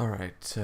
Alright,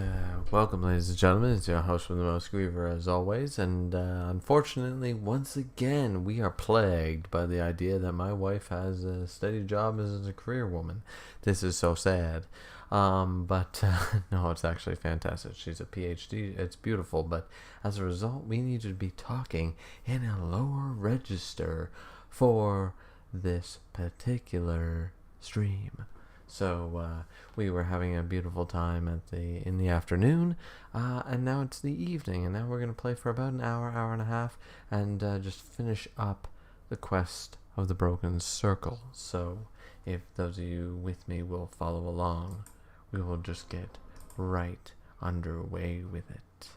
welcome ladies and gentlemen, it's your host from the most Griever as always, and unfortunately, once again, we are plagued by the idea that my wife has a steady job as a career woman. This is so sad. But no, it's actually fantastic. She's a PhD, it's beautiful, but as a result, we need to be talking in a lower register for this particular stream. So we were having a beautiful time in the afternoon, and now it's the evening, and now we're going to play for about an hour and a half, and just finish up the quest of the Broken Circle. So if those of you with me will follow along, we will just get right underway with it.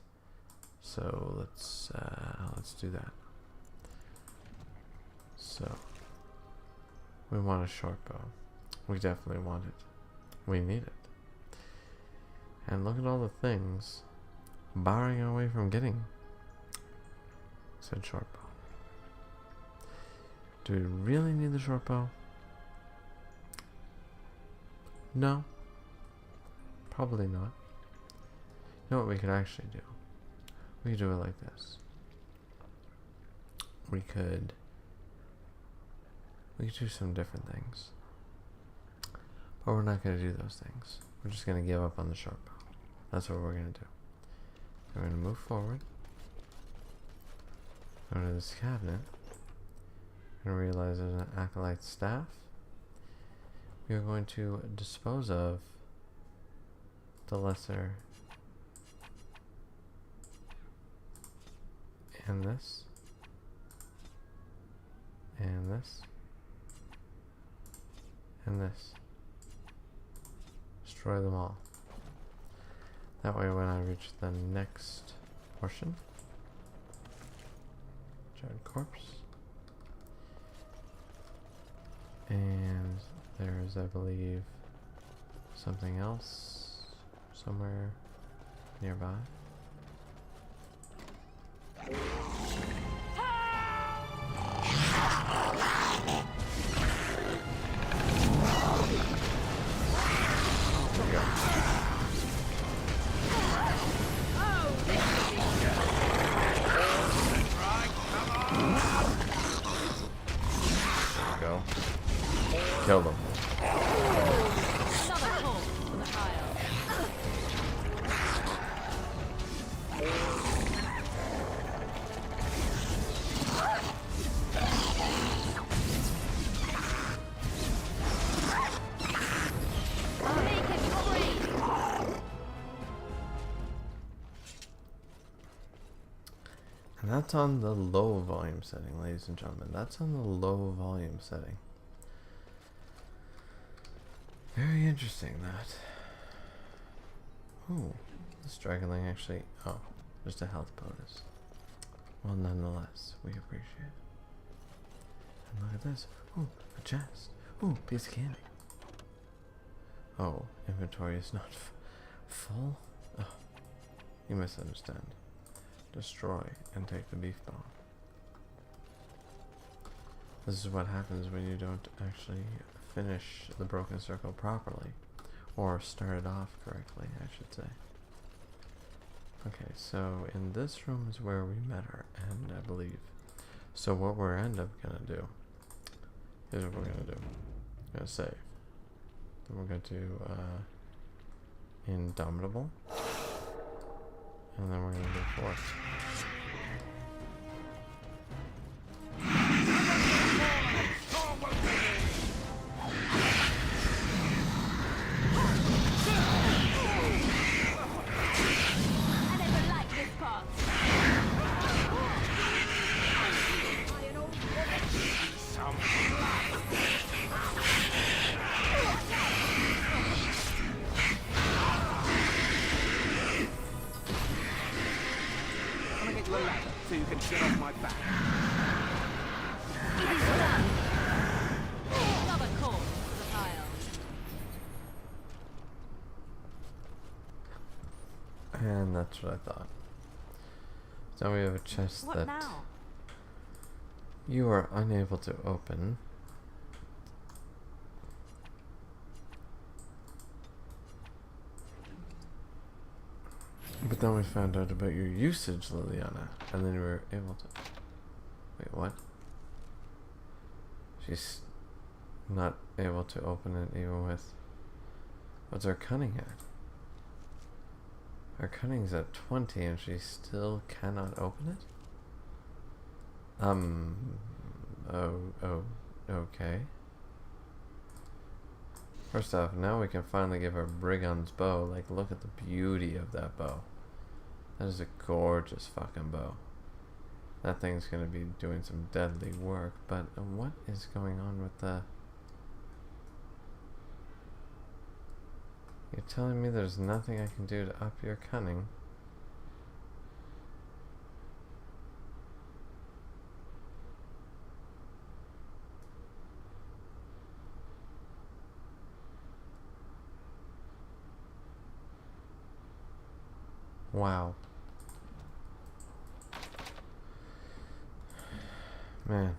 So let's do that. So we want a short bow. We definitely want it. We need it. And look at all the things barring our way from getting said short bow. Do we really need the short bow? No. Probably not. You know what we could actually do? We could do it like this. We could do some different things. But we're not going to do those things. We're just going to give up on the short bow. That's what we're going to do. We're going to move forward. Go to this cabinet. And realize there's an acolyte staff. We are going to dispose of the lesser and this. And this. And this. Destroy them all. That way when I reach the next portion, charred corpse, and there is, I believe, something else somewhere nearby. Kill them. And that's on the low volume setting, ladies and gentlemen. That's on the low volume setting. Very interesting, that. Ooh, this dragonling actually... Oh, just a health bonus. Well, nonetheless, we appreciate it. And look at this. Ooh, a chest. Ooh, piece of candy. Oh, inventory is not full? Oh, you misunderstand. Destroy and take the beef bone. This is what happens when you don't actually finish the Broken Circle properly, or start it off correctly, I should say. Okay, so in this room is where we met our end, I believe. So what we're end up gonna do is what we're gonna do. We're gonna save. Then we're gonna do Indomitable, and then we're gonna do Force. So you can sit off my back. Another corpse to the pile. And that's what I thought. So we have a chest What that now? you are unable to open. Then we found out about your usage, Liliana, and then we were able to... Wait, what? She's not able to open it even with... What's our cunning at? Our cunning's at 20 and she still cannot open it? Okay. First off, now we can finally give her Brigand's bow. Like, look at the beauty of that bow. That is a gorgeous fucking bow. That thing's gonna be doing some deadly work, but what is going on with the... You're telling me there's nothing I can do to up your cunning? Wow. Man.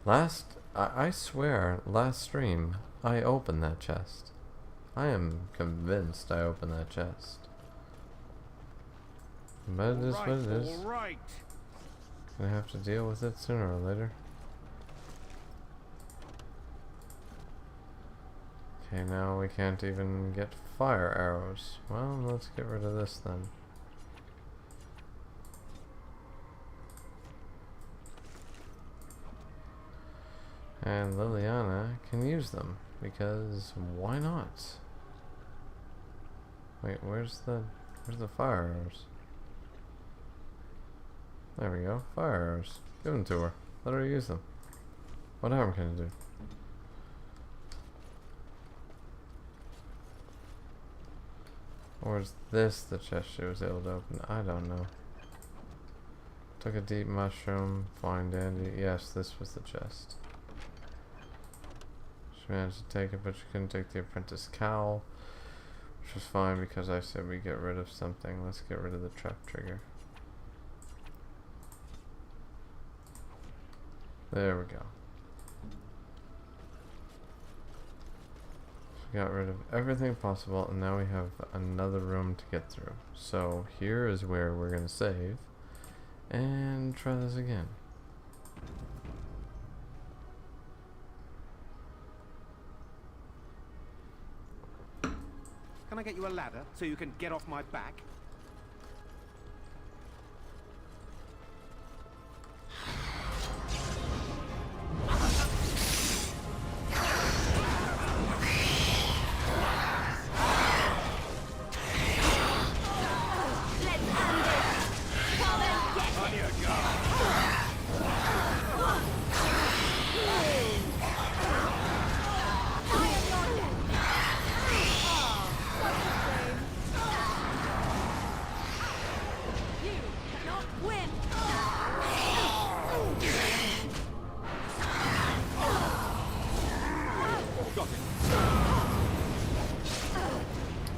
I swear, last stream, I opened that chest. I am convinced I opened that chest. But it is what it is. Alright. Gonna have to deal with it sooner or later. Okay, now we can't even get fire arrows. Well, let's get rid of this then. And Liliana can use them, because why not? Wait, where's the fire arrows? There we go, fire arrows. Give them to her. Let her use them. What harm can it do? Or is this the chest she was able to open? I don't know. Took a deep mushroom, fine dandy. Yes, this was the chest. She managed to take it, but she couldn't take the apprentice cowl, which was fine because I said we get rid of something. Let's get rid of the trap trigger. There we go. She got rid of everything possible, and now we have another room to get through. So here is where we're going to save and try this again. Can I get you a ladder so you can get off my back?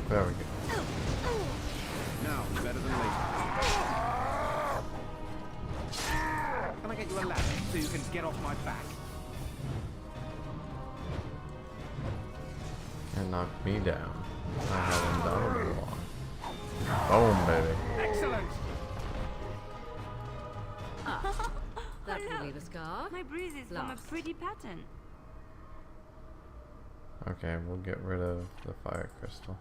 There we go. Now, better than later. Can I get you a ladder so you can get off my back? And knock me down. I haven't done it long. Boom, baby. Excellent! That will leave a scar. My bruise is from a Last. pretty pattern. Okay, we'll get rid of the fire crystal.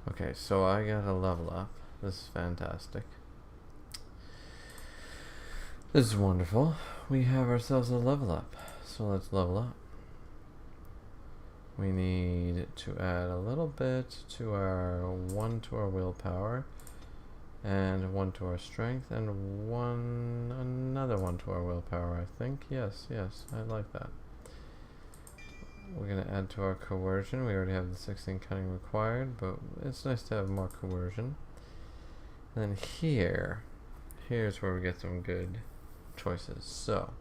Okay, so I got a level up. This is fantastic. This is wonderful. We have ourselves a level up. So let's level up. We need to add a little bit to our 1 to our willpower, and 1 to our strength, and another 1 to our willpower, I think. Yes, I like that. We're going to add to our coercion. We already have the 16 cunning required, but it's nice to have more coercion. And then here's where we get some good choices. So,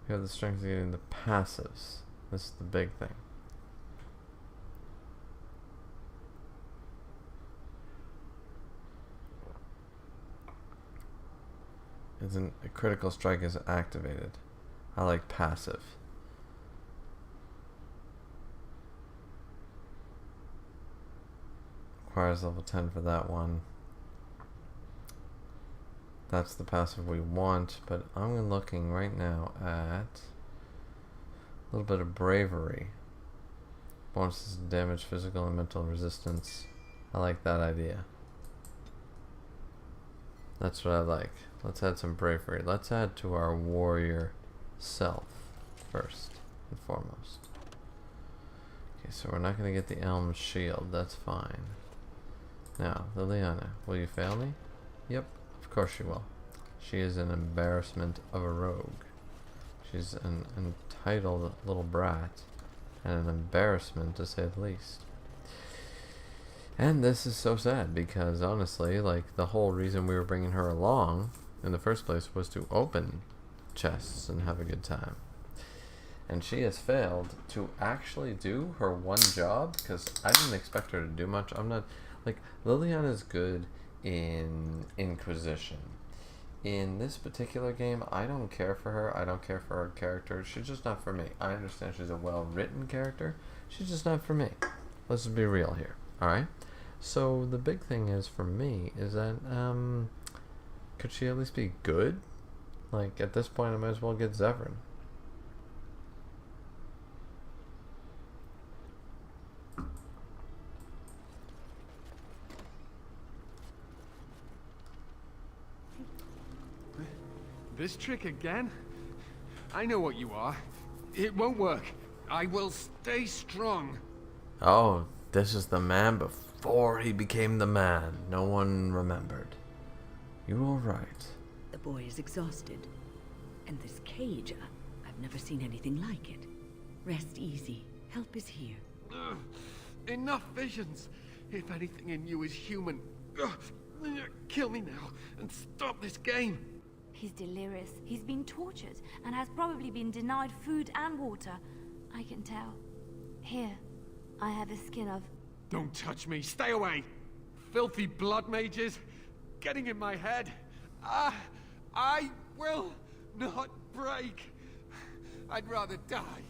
we have the strength to get into passives. This is the big thing. A critical strike is activated. I like passive. Requires level 10 for that one. That's the passive we want, but I'm looking right now at a little bit of bravery. Bonuses damage, physical and mental resistance. I like that idea. That's what I like. Let's add some bravery. Let's add to our warrior self first and foremost. Okay, so we're not going to get the elm shield. That's fine. Now, Liliana, will you fail me? Yep, of course she will. She is an embarrassment of a rogue. She's an entitled little brat and an embarrassment to say the least. And this is so sad because honestly, like, the whole reason we were bringing her along in the first place was to open chests and have a good time. And she has failed to actually do her one job because I didn't expect her to do much. I'm not, like, Liliana's good in Inquisition. In this particular game, I don't care for her. I don't care for her character. She's just not for me. I understand she's a well-written character. She's just not for me. Let's just be real here. Alright? So the big thing is for me is that, could she at least be good? Like, at this point, I might as well get Zevran. This trick again? I know what you are. It won't work. I will stay strong. Oh, this is the man before he became the man. No one remembered. You all right? The boy is exhausted. And this cage, I've never seen anything like it. Rest easy. Help is here. Ugh, enough visions. If anything in you is human, kill me now and stop this game. He's delirious. He's been tortured and has probably been denied food and water. I can tell. Here, I have a skin of... Don't touch me. Stay away. Filthy blood mages getting in my head. I will not break. I'd rather die.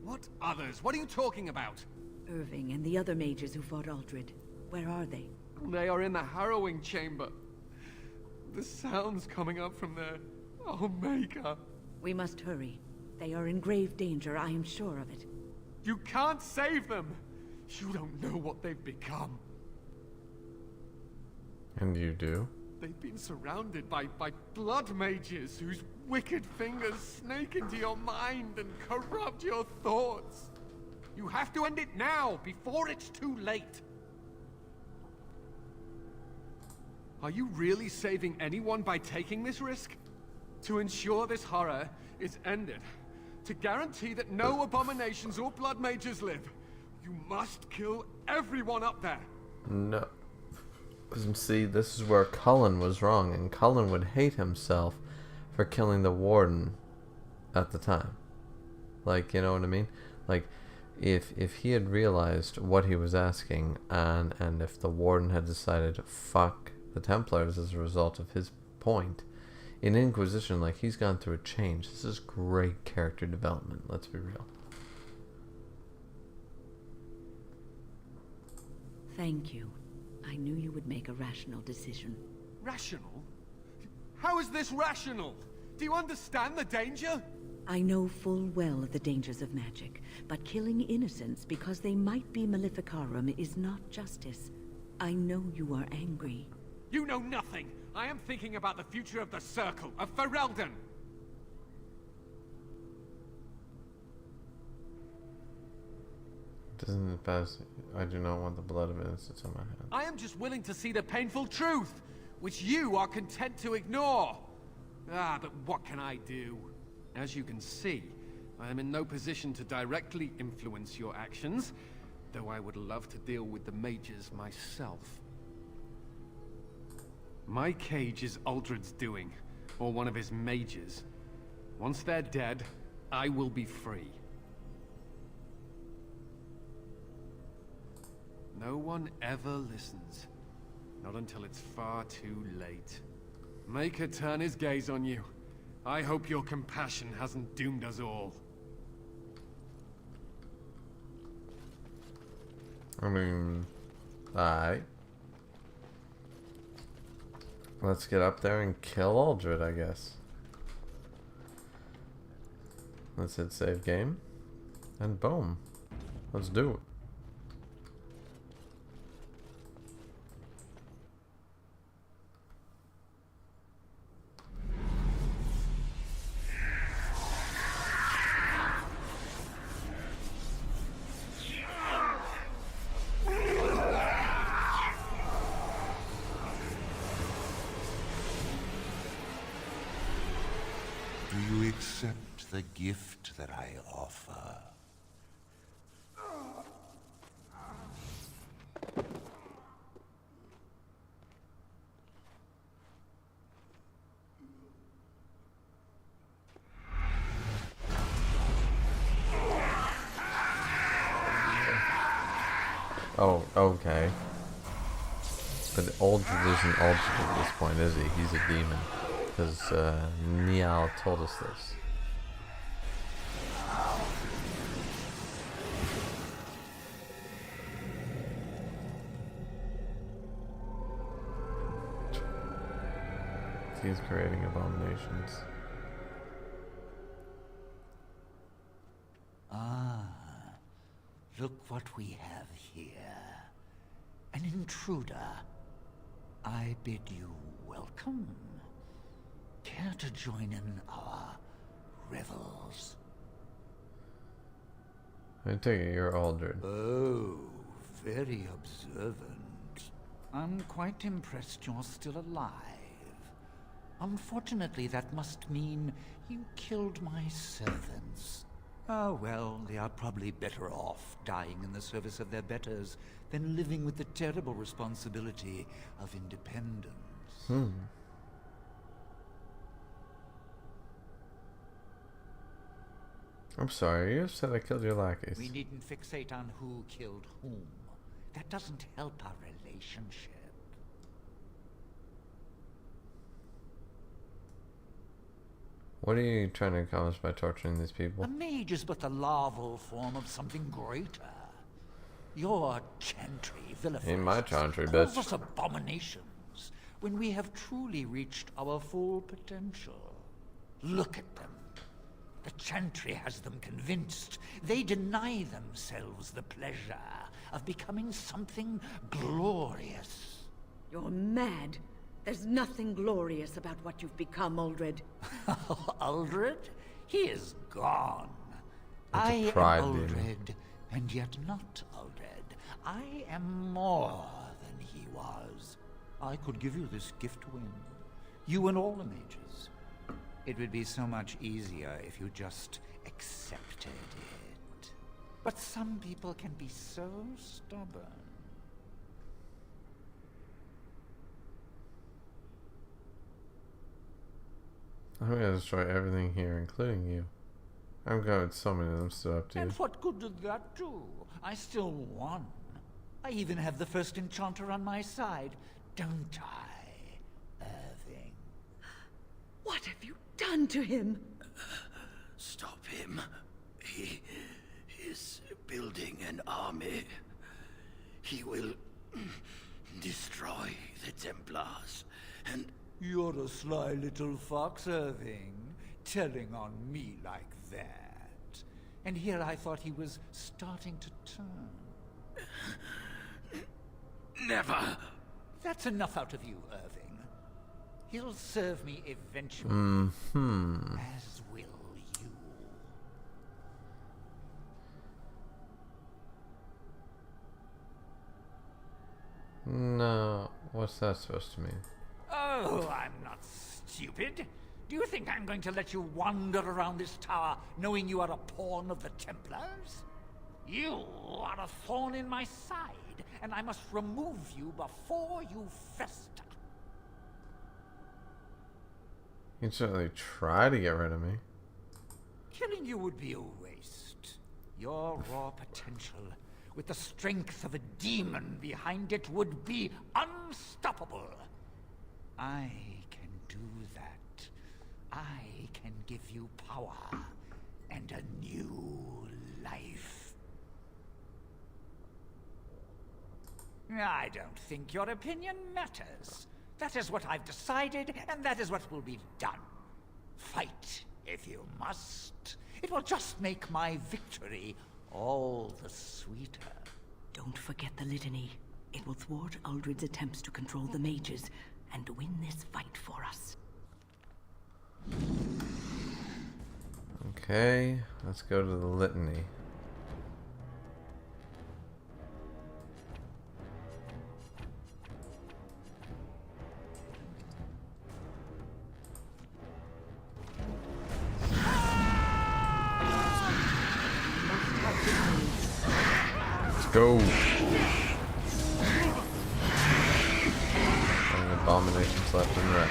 What others? What are you talking about? Irving and the other mages who fought Aldred. Where are they? They are in the harrowing chamber. The sounds coming up from there. Oh, Maker. We must hurry. They are in grave danger, I am sure of it. You can't save them. You don't know what they've become. And you do? They've been surrounded by blood mages whose wicked fingers snake into your mind and corrupt your thoughts. You have to end it now, before it's too late. Are you really saving anyone by taking this risk? To ensure this horror is ended. To guarantee that no abominations or blood mages live, you must kill everyone up there. No. See, this is where Cullen was wrong, and Cullen would hate himself for killing the Warden at the time. Like, you know what I mean? Like, if he had realized what he was asking, and if the Warden had decided to fuck the Templars as a result of his point, in Inquisition, like, he's gone through a change. This is great character development, let's be real. Thank you. I knew you would make a rational decision. Rational? How is this rational? Do you understand the danger? I know full well of the dangers of magic, but killing innocents because they might be Maleficarum is not justice. I know you are angry. You know nothing. I am thinking about the future of the Circle, of Ferelden. Doesn't it pass? I do not want the blood of innocents on my hands. I am just willing to see the painful truth, which you are content to ignore. But what can I do? As you can see, I am in no position to directly influence your actions, though I would love to deal with the mages myself. My cage is Aldred's doing, or one of his mages. Once they're dead, I will be free. No one ever listens. Not until it's far too late. Maker turn his gaze on you. I hope your compassion hasn't doomed us all. I mean, alright. Let's get up there and kill Aldred, I guess. Let's hit save game. And boom. Let's do it. Do you accept the gift that I offer? Oh, okay. But Aldred isn't Aldred at this point, is he? He's a demon. Because Niall told us this. He's creating abominations. Ah, look what we have here. An intruder. I bid you welcome. Care to join in our revels? I take it you're Aldred. Oh, very observant. I'm quite impressed you're still alive. Unfortunately, that must mean you killed my servants. Oh, well, they are probably better off dying in the service of their betters than living with the terrible responsibility of independence. I'm sorry, you said I killed your lackeys. We needn't fixate on who killed whom. That doesn't help our relationship. What are you trying to accomplish by torturing these people? A mage is but the larval form of something greater. Your chantry vilifies Ain't my us, chantry, calls bitch. us abominations, when we have truly reached our full potential. Look at them. The chantry has them convinced. They deny themselves the pleasure of becoming something glorious. You're mad. There's nothing glorious about what you've become, Aldred. Aldred? He is gone. That's a I am pride, Aldred, and yet not Aldred. I am more than he was. I could give you this gift to win. You and all the mages. It would be so much easier if you just accepted it. But some people can be so stubborn. I'm gonna destroy everything here, including you. I'm glad so many of them stood up to you. And what good did that do? I still won. I even have the first enchanter on my side, don't I, Irving? What have you done to him? Stop him. He is building an army. He will destroy the Templars and... You're a sly little fox, Irving, telling on me like that. And here I thought he was starting to turn. Never! That's enough out of you, Irving. He'll serve me eventually. As will you. No, what's that supposed to mean? Oh, I'm not stupid. Do you think I'm going to let you wander around this tower knowing you are a pawn of the Templars? You are a thorn in my side, and I must remove you before you fester. You can certainly try to get rid of me. Killing you would be a waste. Your raw potential, with the strength of a demon behind it, would be unstoppable. I can do that, I can give you power and a new life. I don't think your opinion matters. That is what I've decided, and that is what will be done. Fight, if you must. It will just make my victory all the sweeter. Don't forget the litany. It will thwart Uldred's attempts to control the mages and win this fight for us. Okay, let's go to the litany. Let's go. And abominations left and right.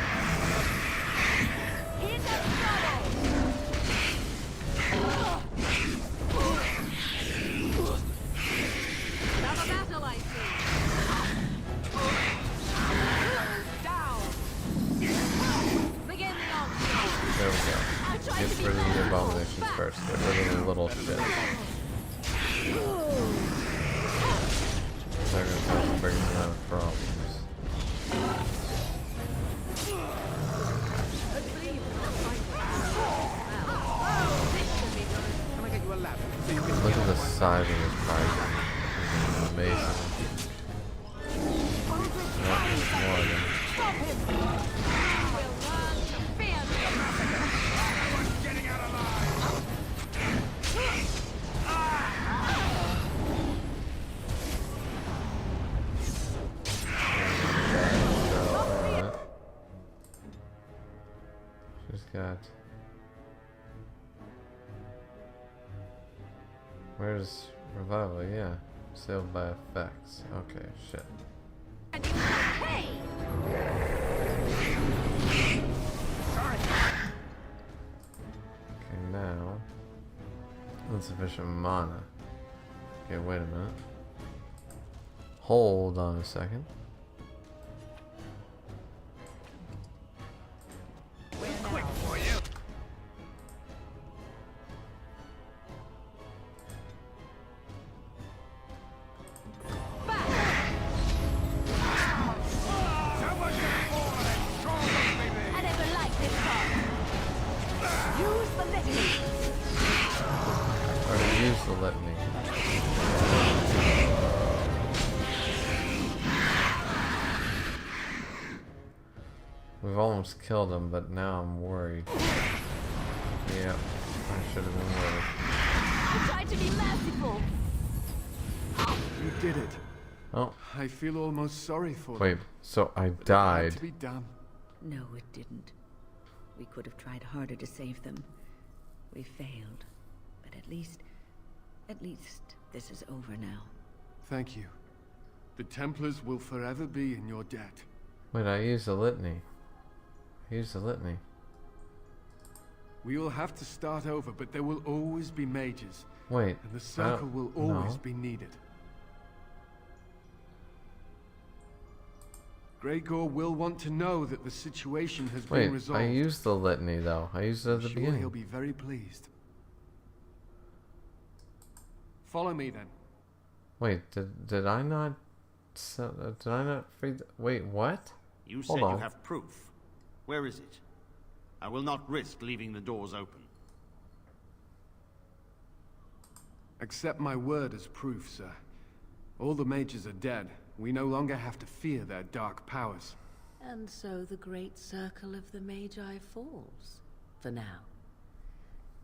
There we go. Get rid of the abominations first. Get rid of the little shit. They're gonna cause bring a lot of problems. Look at the size of this fight. It's amazing. More of them. She's got. Where's revival? Yeah, sealed by effects. Okay, shit. Okay, now insufficient mana. Okay, wait a minute. Hold on a second. Quick for you. Use the litany. We've almost killed him, but now I'm worried. Yeah, I should have been worried. I tried to be merciful. You did it. Oh, I feel almost sorry for them. wait, so I But it had died. to be done. No, it didn't. We could have tried harder to save them. We failed. But at least this is over now. Thank you. The Templars will forever be in your debt. Wait, I used the litany. I used the litany. We will have to start over, but there will always be mages. Wait, And the circle will always be needed. Gregor will want to know that the situation has been wait, resolved. I used the litany though. I used it at the I'm sure beginning. he'll be very pleased. Follow me then. Wait, did I not? Did I not read? Wait, what? You Hold said on. you have proof. Where is it? I will not risk leaving the doors open. Accept my word as proof, sir. All the mages are dead. We no longer have to fear their dark powers. And so the great circle of the Magi falls, for now.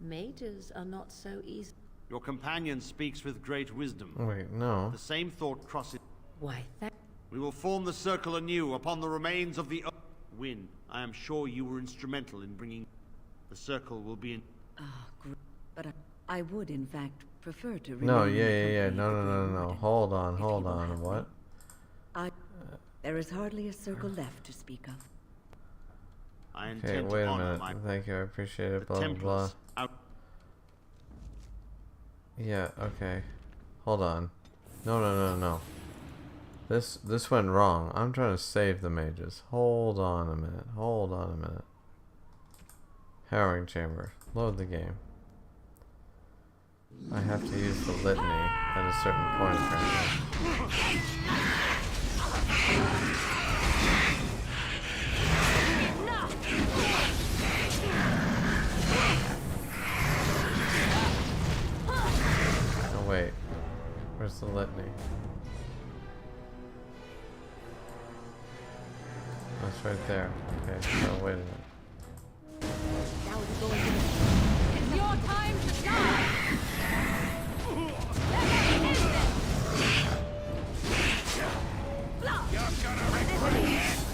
Mages are not so easy. Your companion speaks with great wisdom. Wait, no. The same thought crosses. Why, We will form the circle anew upon the remains of the Win. I am sure you were instrumental in bringing. The circle will be in. But I would, in fact, prefer to No, remain in the yeah. company No, of the no, no, Grey no. Warden, Hold if on, he hold will on. have me. What? There is hardly a circle left to speak of. I Okay, intend wait to a honor minute. my. Thank you, I appreciate The it. Blah blah blah. Templars out. Yeah, okay. Hold on. No. This went wrong. I'm trying to save the mages. Hold on a minute. Hold on a minute. Harrowing chamber. Load the game. I have to use the litany at a certain point apparently. Oh wait. Where's the litany? That's right there. Okay, so wait a minute. It's your time to shine!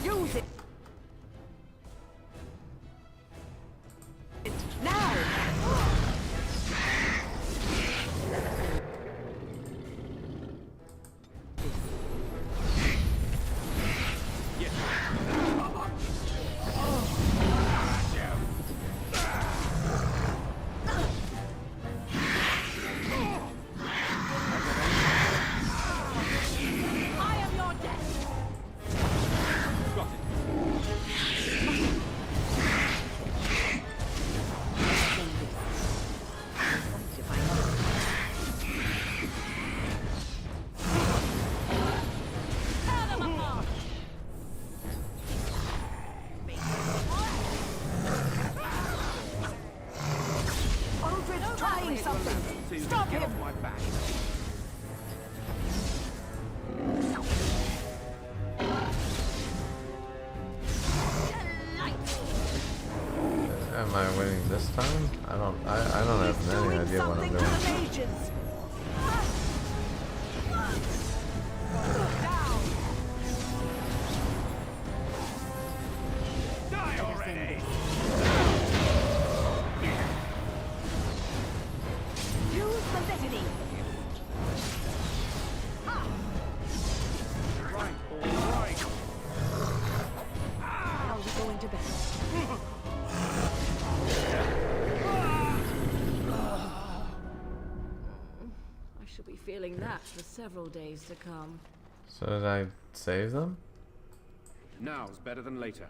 Use it! Now! Am I winning this time? I don't have any idea what I'm doing. Die already! Use the litany! Right, all right. How are we going to bed? I shall be feeling that for several days to come. So did I save them? Now's better than later.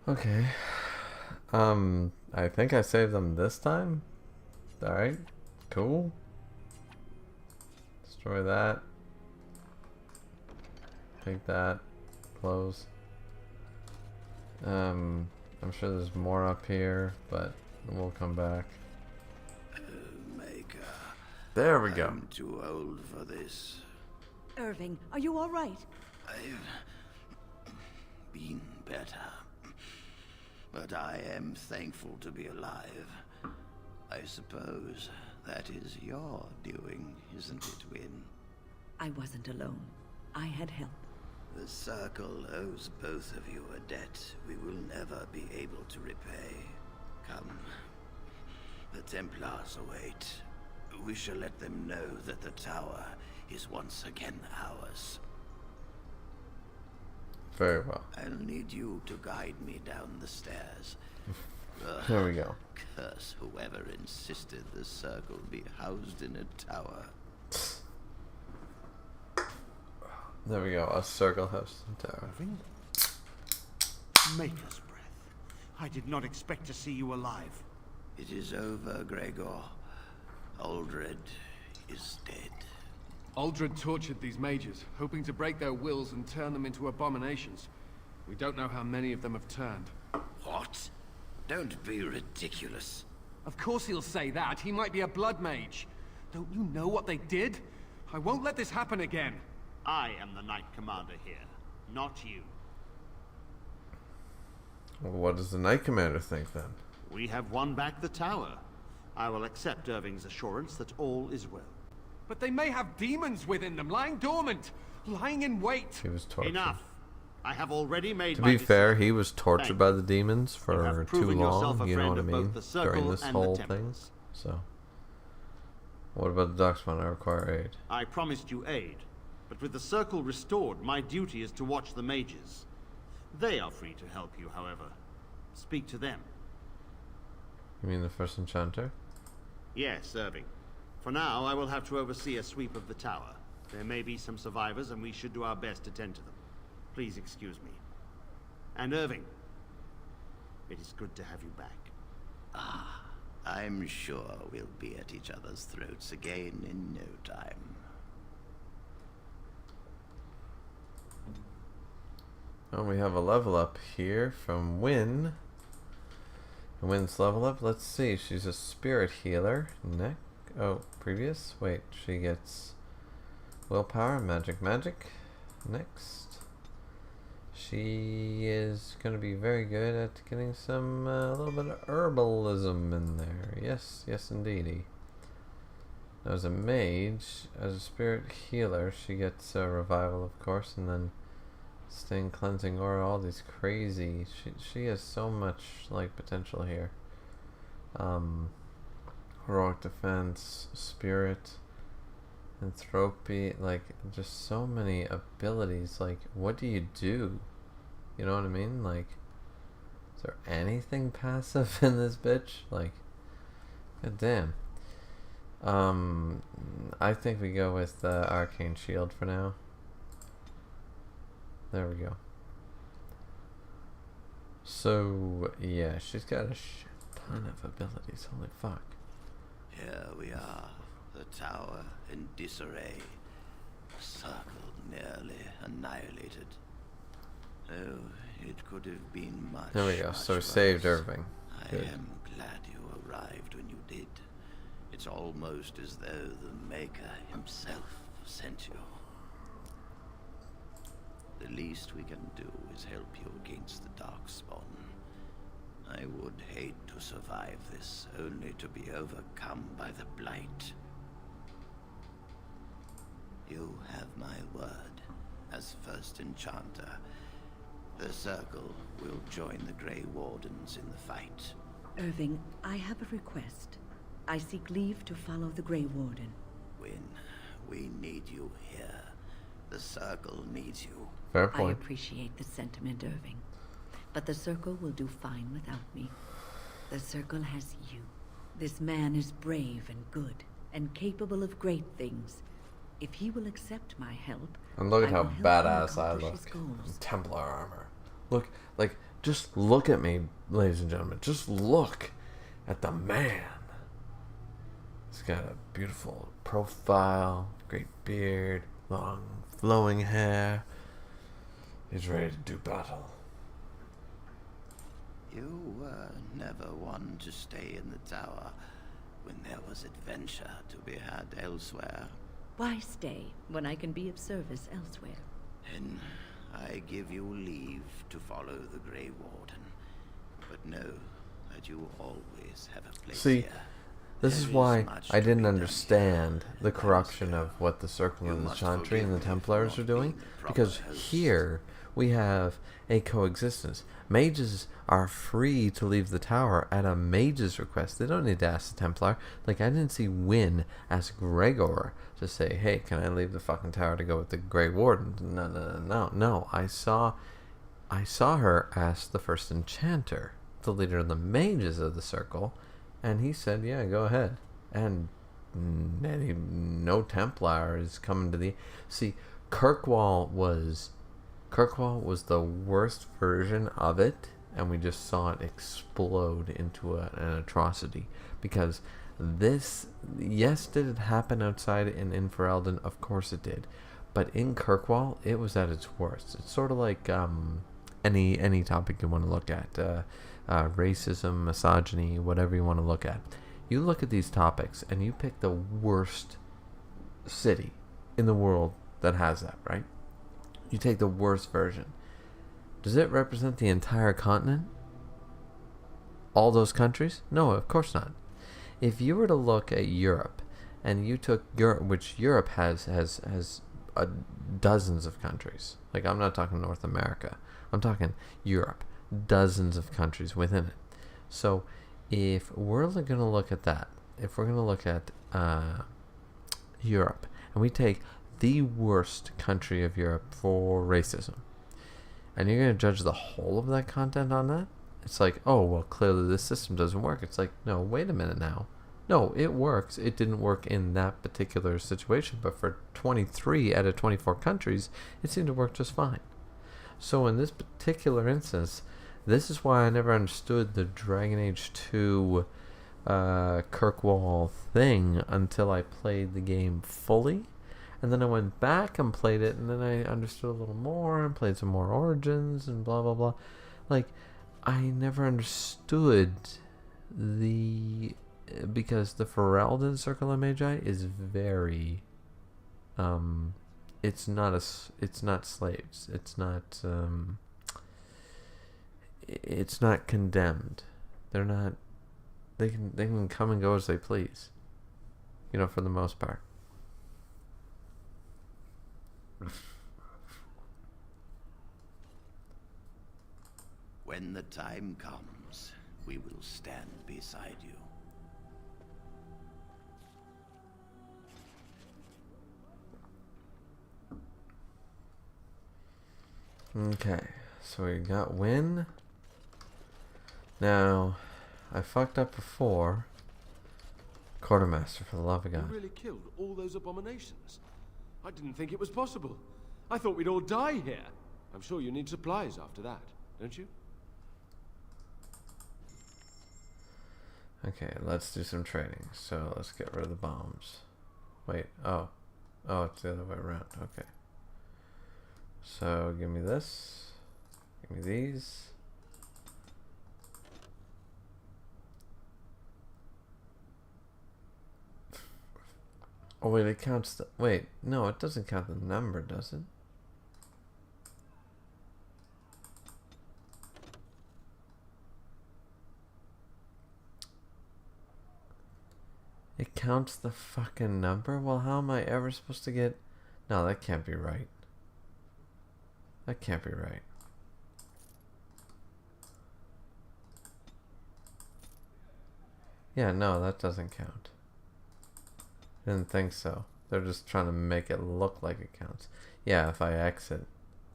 Okay. I think I saved them this time. Alright. Cool. Destroy that. Take that. Close. I'm sure there's more up here, but we'll come back. Maker. There we go. I'm too old for this. Irving, are you all right? I've been better. But I am thankful to be alive. I suppose that is your doing, isn't it, Wynne? I wasn't alone. I had help. The Circle owes both of you a debt we will never be able to repay. Come. The Templars await. We shall let them know that the tower is once again ours. Very well. I'll need you to guide me down the stairs. There we go. Curse whoever insisted the Circle be housed in a tower. There we go. A circle house tower. Maker's breath. I did not expect to see you alive. It is over, Gregor. Aldred is dead. Aldred tortured these mages, hoping to break their wills and turn them into abominations. We don't know how many of them have turned. What? Don't be ridiculous. Of course he'll say that. He might be a blood mage. Don't you know what they did? I won't let this happen again. I am the Knight Commander here, not you. Well, what does the Knight Commander think then? We have won back the tower. I will accept Irving's assurance that all is well. But they may have demons within them, lying dormant, lying in wait. He was tortured. Enough. I have already made To my be fair, decision. he was tortured by the demons You for have too proven yourself a long, you know friend what I of both mean? the Circle During this and the whole thing. Templars. So, what about the Darkspawn? I require aid. I promised you aid, but with the Circle restored, my duty is to watch the mages. They are free to help you, however. Speak to them. You mean the first enchanter? Yes, Irving. For now, I will have to oversee a sweep of the tower. There may be some survivors, and we should do our best to tend to them. Please excuse me. And Irving, it is good to have you back. Ah, I'm sure we'll be at each other's throats again in no time. Oh, we have a level up here from Wynn. Wynn's level up. Let's see. She's a spirit healer. Previous. Wait, she gets willpower, magic. Next. She is going to be very good at getting some, a little bit of herbalism in there. Yes, indeedy. Now, as a mage, as a spirit healer, she gets a revival, of course, and then sting, cleansing aura, all these crazy. She has so much, like, potential here. Heroic defense, spirit, entropy, like, just so many abilities. Like, what do you do? You know what I mean? Like, is there anything passive in this bitch? Like, god damn. I think we go with Arcane Shield for now. There we go. So, yeah, she's got a ton of abilities. Holy fuck. Here we are, the tower in disarray, a circle nearly annihilated. Oh, it could have been much. There we go. much So worse. saved Irving. Good. I am glad you arrived when you did. It's almost as though the Maker himself sent you. The least we can do is help you against the Darkspawn. I would hate to survive this, only to be overcome by the Blight. You have my word. As first enchanter, the Circle will join the Grey Wardens in the fight. Irving, I have a request. I seek leave to follow the Grey Warden. Wynn, we need you here. The Circle needs you. Fair I point. appreciate the sentiment, Irving. But the Circle will do fine without me. The Circle has you. This man is brave and good, and capable of great things. If he will accept my help, And look at I how will help him badass I accomplish look. his goals. Templar armor. Look, like, just look at me, ladies and gentlemen. Just look at the man. He's got a beautiful profile, great beard, long flowing hair. He's ready to do battle. You were never one to stay in the tower when there was adventure to be had elsewhere. Why stay when I can be of service elsewhere? Then I give you leave to follow the Grey Warden. But know that you always have a place See, here. this There is is why much I to didn't be done understand here, the and corruption so of what the Circle you and the must Chantry and the forgive me for Templars not are doing, being the proper because host. here we have a coexistence. Mages are free to leave the tower at a mage's request. They don't need to ask the Templar. Like, I didn't see Wynn ask Gregor to say, hey, can I leave the fucking tower to go with the Grey Warden? No. I saw her ask the first enchanter, the leader of the mages of the Circle, and he said, yeah, go ahead. And no Templar is coming to the... See, Kirkwall was the worst version of it, and we just saw it explode into an atrocity. Because this, yes, did it happen outside in Inferelden? Of course it did. But in Kirkwall, it was at its worst. It's sort of like any topic you want to look at. Racism, misogyny, whatever you want to look at. You look at these topics, and you pick the worst city in the world that has that, right? You take the worst version. Does it represent the entire continent? All those countries? No, of course not. If you were to look at Europe, and you took Europe, which Europe has dozens of countries. Like, I'm not talking North America. I'm talking Europe. Dozens of countries within it. So, if we're going to look at that, if we're going to look at Europe, and we take the worst country of Europe for racism, and you're going to judge the whole of that content on that, it's like, oh, well, clearly this system doesn't work. It's like, no, wait a minute now. No, it works. It didn't work in that particular situation, but for 23 out of 24 countries, it seemed to work just fine. So in this particular instance, this is why I never understood the Dragon Age 2 Kirkwall thing until I played the game fully. And then I went back and played it, and then I understood a little more and played some more Origins and blah, blah, blah. Like, I never understood because the Ferelden Circle of Magi is very, it's not slaves. It's not condemned. They're not, they can come and go as they please. For the most part. When the time comes, we will stand beside you. Okay, so we got win. Now, I fucked up before. Quartermaster, for the love of You God. really killed all those abominations? I didn't think it was possible. I thought we'd all die here. I'm sure you need supplies after that, don't you? Okay, let's do some trading. So let's get rid of the bombs. Wait, oh, it's the other way around. Okay. So give me this. Give me these. Oh wait, it counts the... Wait, no, it doesn't count the number, does it? It counts the fucking number? Well, how am I ever supposed to get... No, that can't be right. That can't be right. Yeah, no, that doesn't count. Didn't think so. They're just trying to make it look like it counts. Yeah, if I exit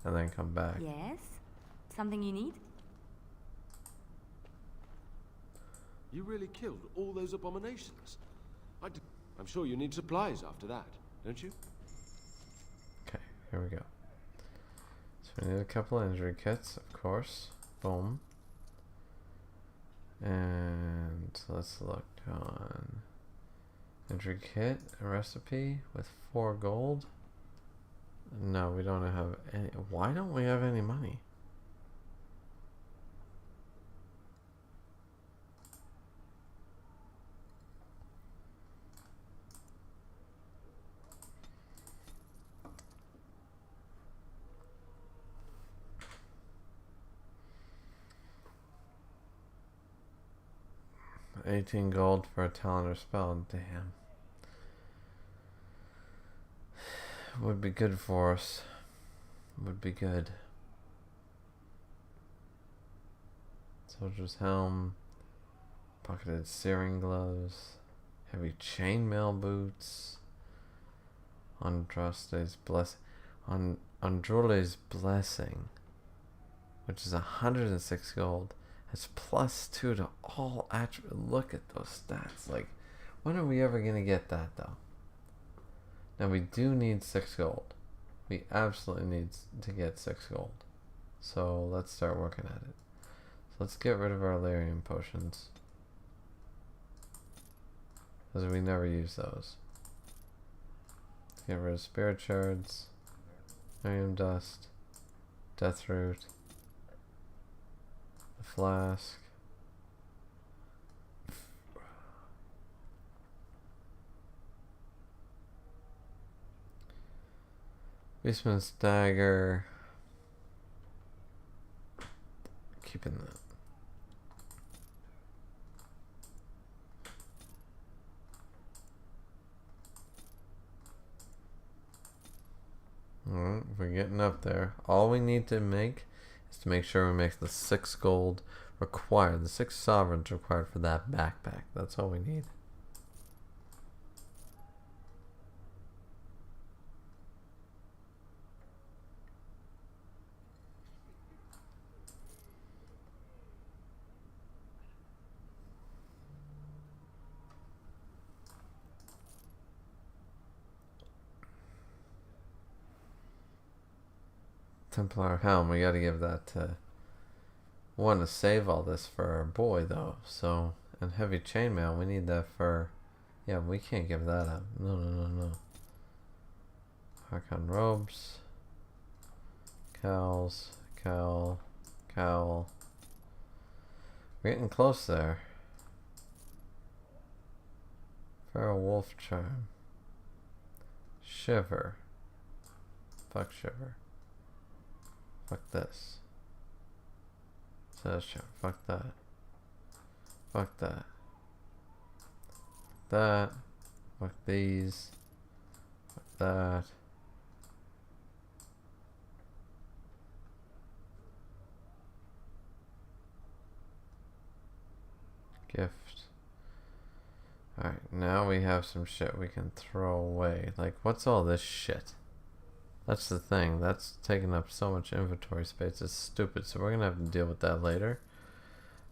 and then come back. Yes? Something you need? You really killed all those abominations? I'm sure you need supplies after that, don't you? Okay, here we go. So we need a couple of injury kits, of course. Boom. And let's look on injury kit, a recipe with 4 gold. No, we don't have any. Why don't we have any money? $18 gold for a talent or spell. Damn. Would be good for us. Would be good. Soldier's helm. Pocketed searing gloves. Heavy chainmail boots. Andraste's blessing. Androle's blessing. Which is 106 gold. It's +2 to all attributes. Look at those stats. Like, when are we ever going to get that, though? Now, we do need 6 gold. We absolutely need to get 6 gold. So, let's start working at it. So, let's get rid of our Lyrium potions. Because we never use those. Let's get rid of Spirit Shards. Lyrium Dust. Death Root. Flask. Beastman's dagger. Keeping that. Alright, we're getting up there. All we need to make is to make sure we make the 6 gold required, the 6 sovereigns required for that backpack. That's all we need. Templar helm. We gotta give that to... Want to save all this for our boy, though. So, and heavy chainmail, we need that for... Yeah, we can't give that up. No. Harkon robes. Cowls. Cowl. We're getting close there. Feral wolf charm. Shiver. Fuck shiver. Fuck this. Says shiver. Fuck that. Fuck that. That. Fuck these. Fuck that. Gift. Alright, now we have some shit we can throw away. Like, what's all this shit? That's the thing. That's taking up so much inventory space. It's stupid. So we're going to have to deal with that later.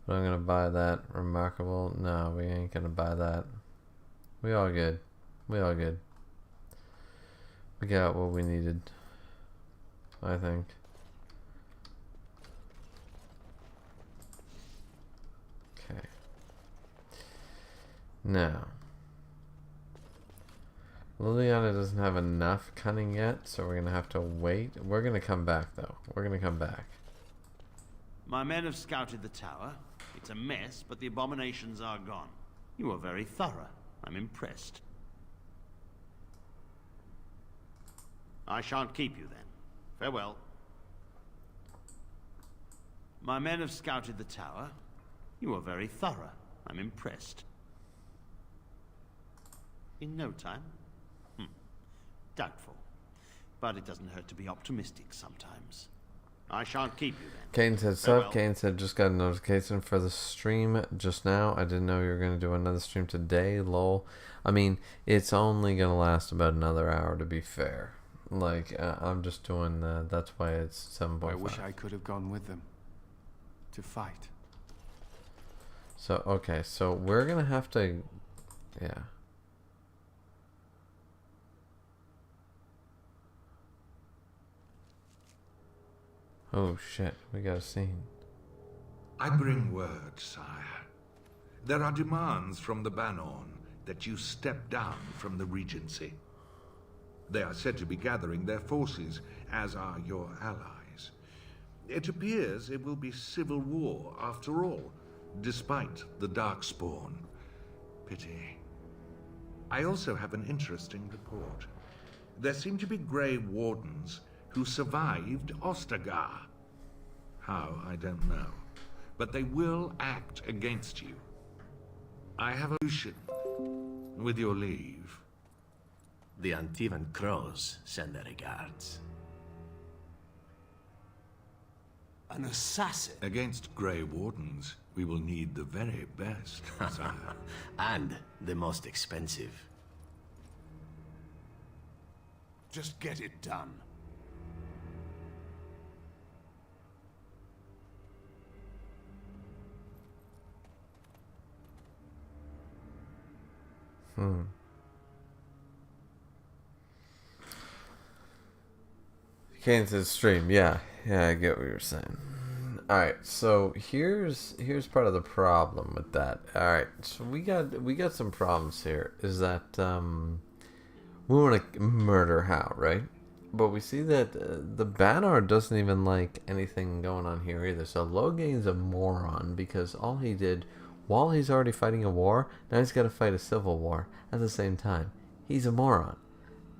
But I'm going to buy that. Remarkable. No, we ain't going to buy that. We all good. We got what we needed. I think. Okay. Now. Liliana doesn't have enough cunning yet, so we're going to have to wait. We're going to come back, though. We're going to come back. My men have scouted the tower. It's a mess, but the abominations are gone. You are very thorough. I'm impressed. I shan't keep you then. Farewell. My men have scouted the tower. You are very thorough. I'm impressed. In no time? Doubtful. But it doesn't hurt to be optimistic sometimes. I shan't keep you then. Kane said, Farewell. sup? Kane said, just got a notification for the stream just now. I didn't know you were going to do another stream today. Lol. I mean, it's only going to last about another hour, to be fair. Like, I'm just doing that's why it's 7.5. I wish I could have gone with them. To fight. So, okay. So, we're going to have to... Yeah. Oh shit, we got a scene. I bring word, sire. There are demands from the Banon that you step down from the Regency. They are said to be gathering their forces, as are your allies. It appears it will be civil war after all, despite the Darkspawn. Pity. I also have an interesting report. There seem to be Grey Wardens who survived Ostagar. How, I don't know. But they will act against you. I have a solution, with your leave. The Antivan Crows send their regards. An assassin? Against Grey Wardens, we will need the very best, sire. And the most expensive. Just get it done. Kane says stream. Yeah, I get what you're saying. Alright, so here's part of the problem with that. Alright, so we got some problems here. Is that we want to murder Hal, right? But we see that the Banar doesn't even like anything going on here either. So Logain's a moron because all he did, while he's already fighting a war, now he's got to fight a civil war at the same time. He's a moron.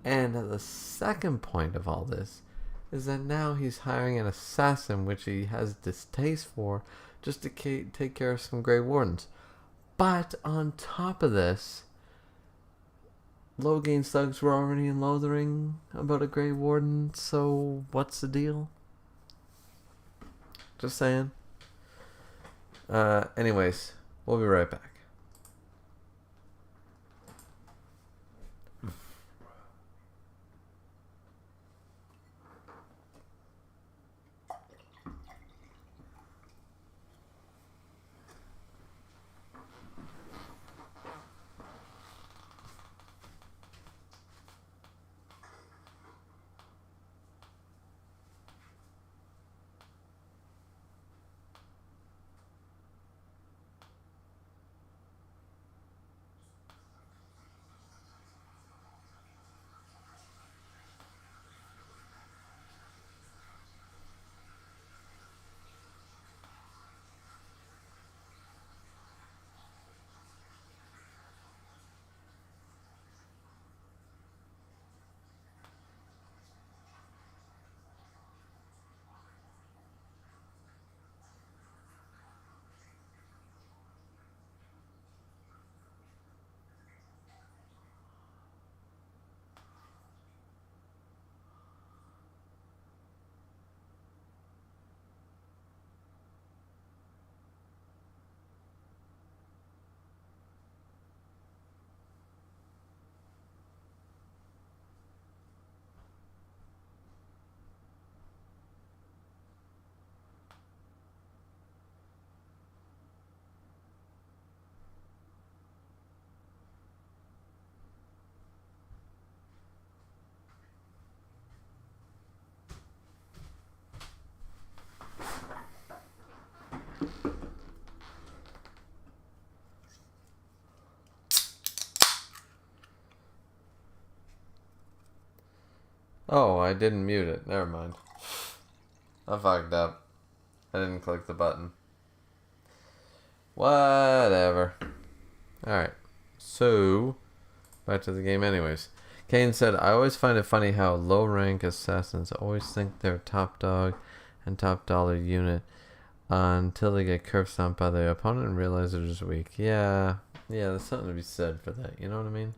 And the second point of all this is that now he's hiring an assassin, which he has distaste for, just to take care of some Grey Wardens. But on top of this, Logain's thugs were already in Lothering about a Grey Warden, so what's the deal? Just saying. Anyways, we'll be right back. Oh, I didn't mute it. Never mind. I fucked up. I didn't click the button. Whatever. Alright. So, back to the game anyways. Kane said, I always find it funny how low-rank assassins always think they're top dog and top dollar unit until they get curb stomped by their opponent and realize they're just weak. Yeah, there's something to be said for that. You know what I mean?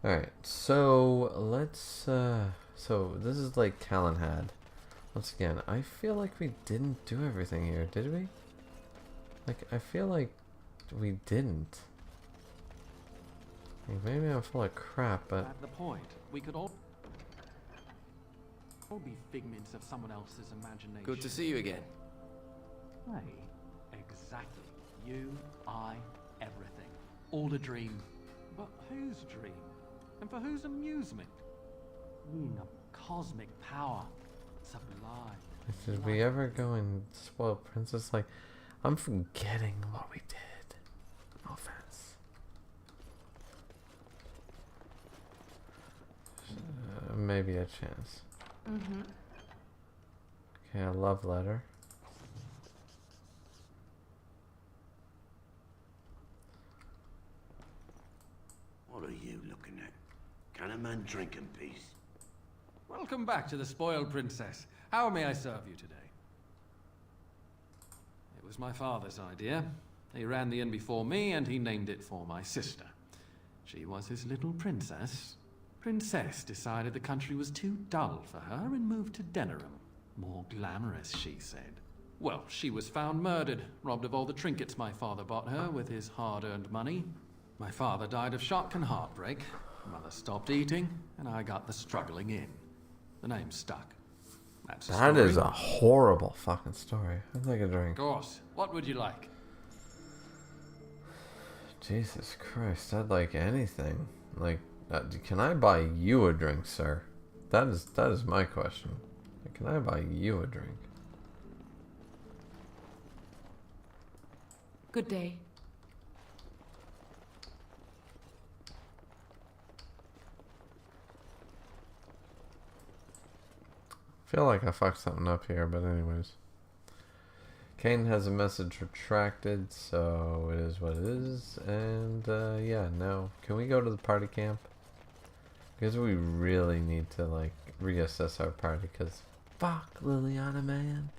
Alright, so let's, so this is like Callan had. Once again, I feel like we didn't do everything here, did we? Like, I feel like we didn't. Like, maybe I'm full of crap, but... At the point, we could all be figments of someone else's imagination. Good to see you again. Hey, exactly. You, I, everything. All a dream. But whose dream? And for whose amusement? Being a cosmic power. Sublime. Did we ever go and spoil Princess? Like, I'm forgetting what we did. No offense. Maybe a chance. Okay, a love letter. What are you looking at? Can a man drink in peace? Welcome back to the Spoiled Princess. How may I serve you today? It was my father's idea. He ran the inn before me, and he named it for my sister. She was his little princess. Princess decided the country was too dull for her and moved to Denerim. More glamorous, she said. Well, she was found murdered, robbed of all the trinkets my father bought her with his hard-earned money. My father died of shock and heartbreak. Mother stopped eating, and I got the struggling in. The name stuck. That's the That story. is a horrible fucking story. I'd like a drink. Of course. What would you like? Jesus Christ, I'd like anything. Like, can I buy you a drink, sir? That is my question. Can I buy you a drink? Good day. Feel like I fucked something up here, but anyways. Kane has a message retracted, so it is what it is. And yeah, now can we go to the party camp? Because we really need to like reassess our party. Because fuck Liliana, man.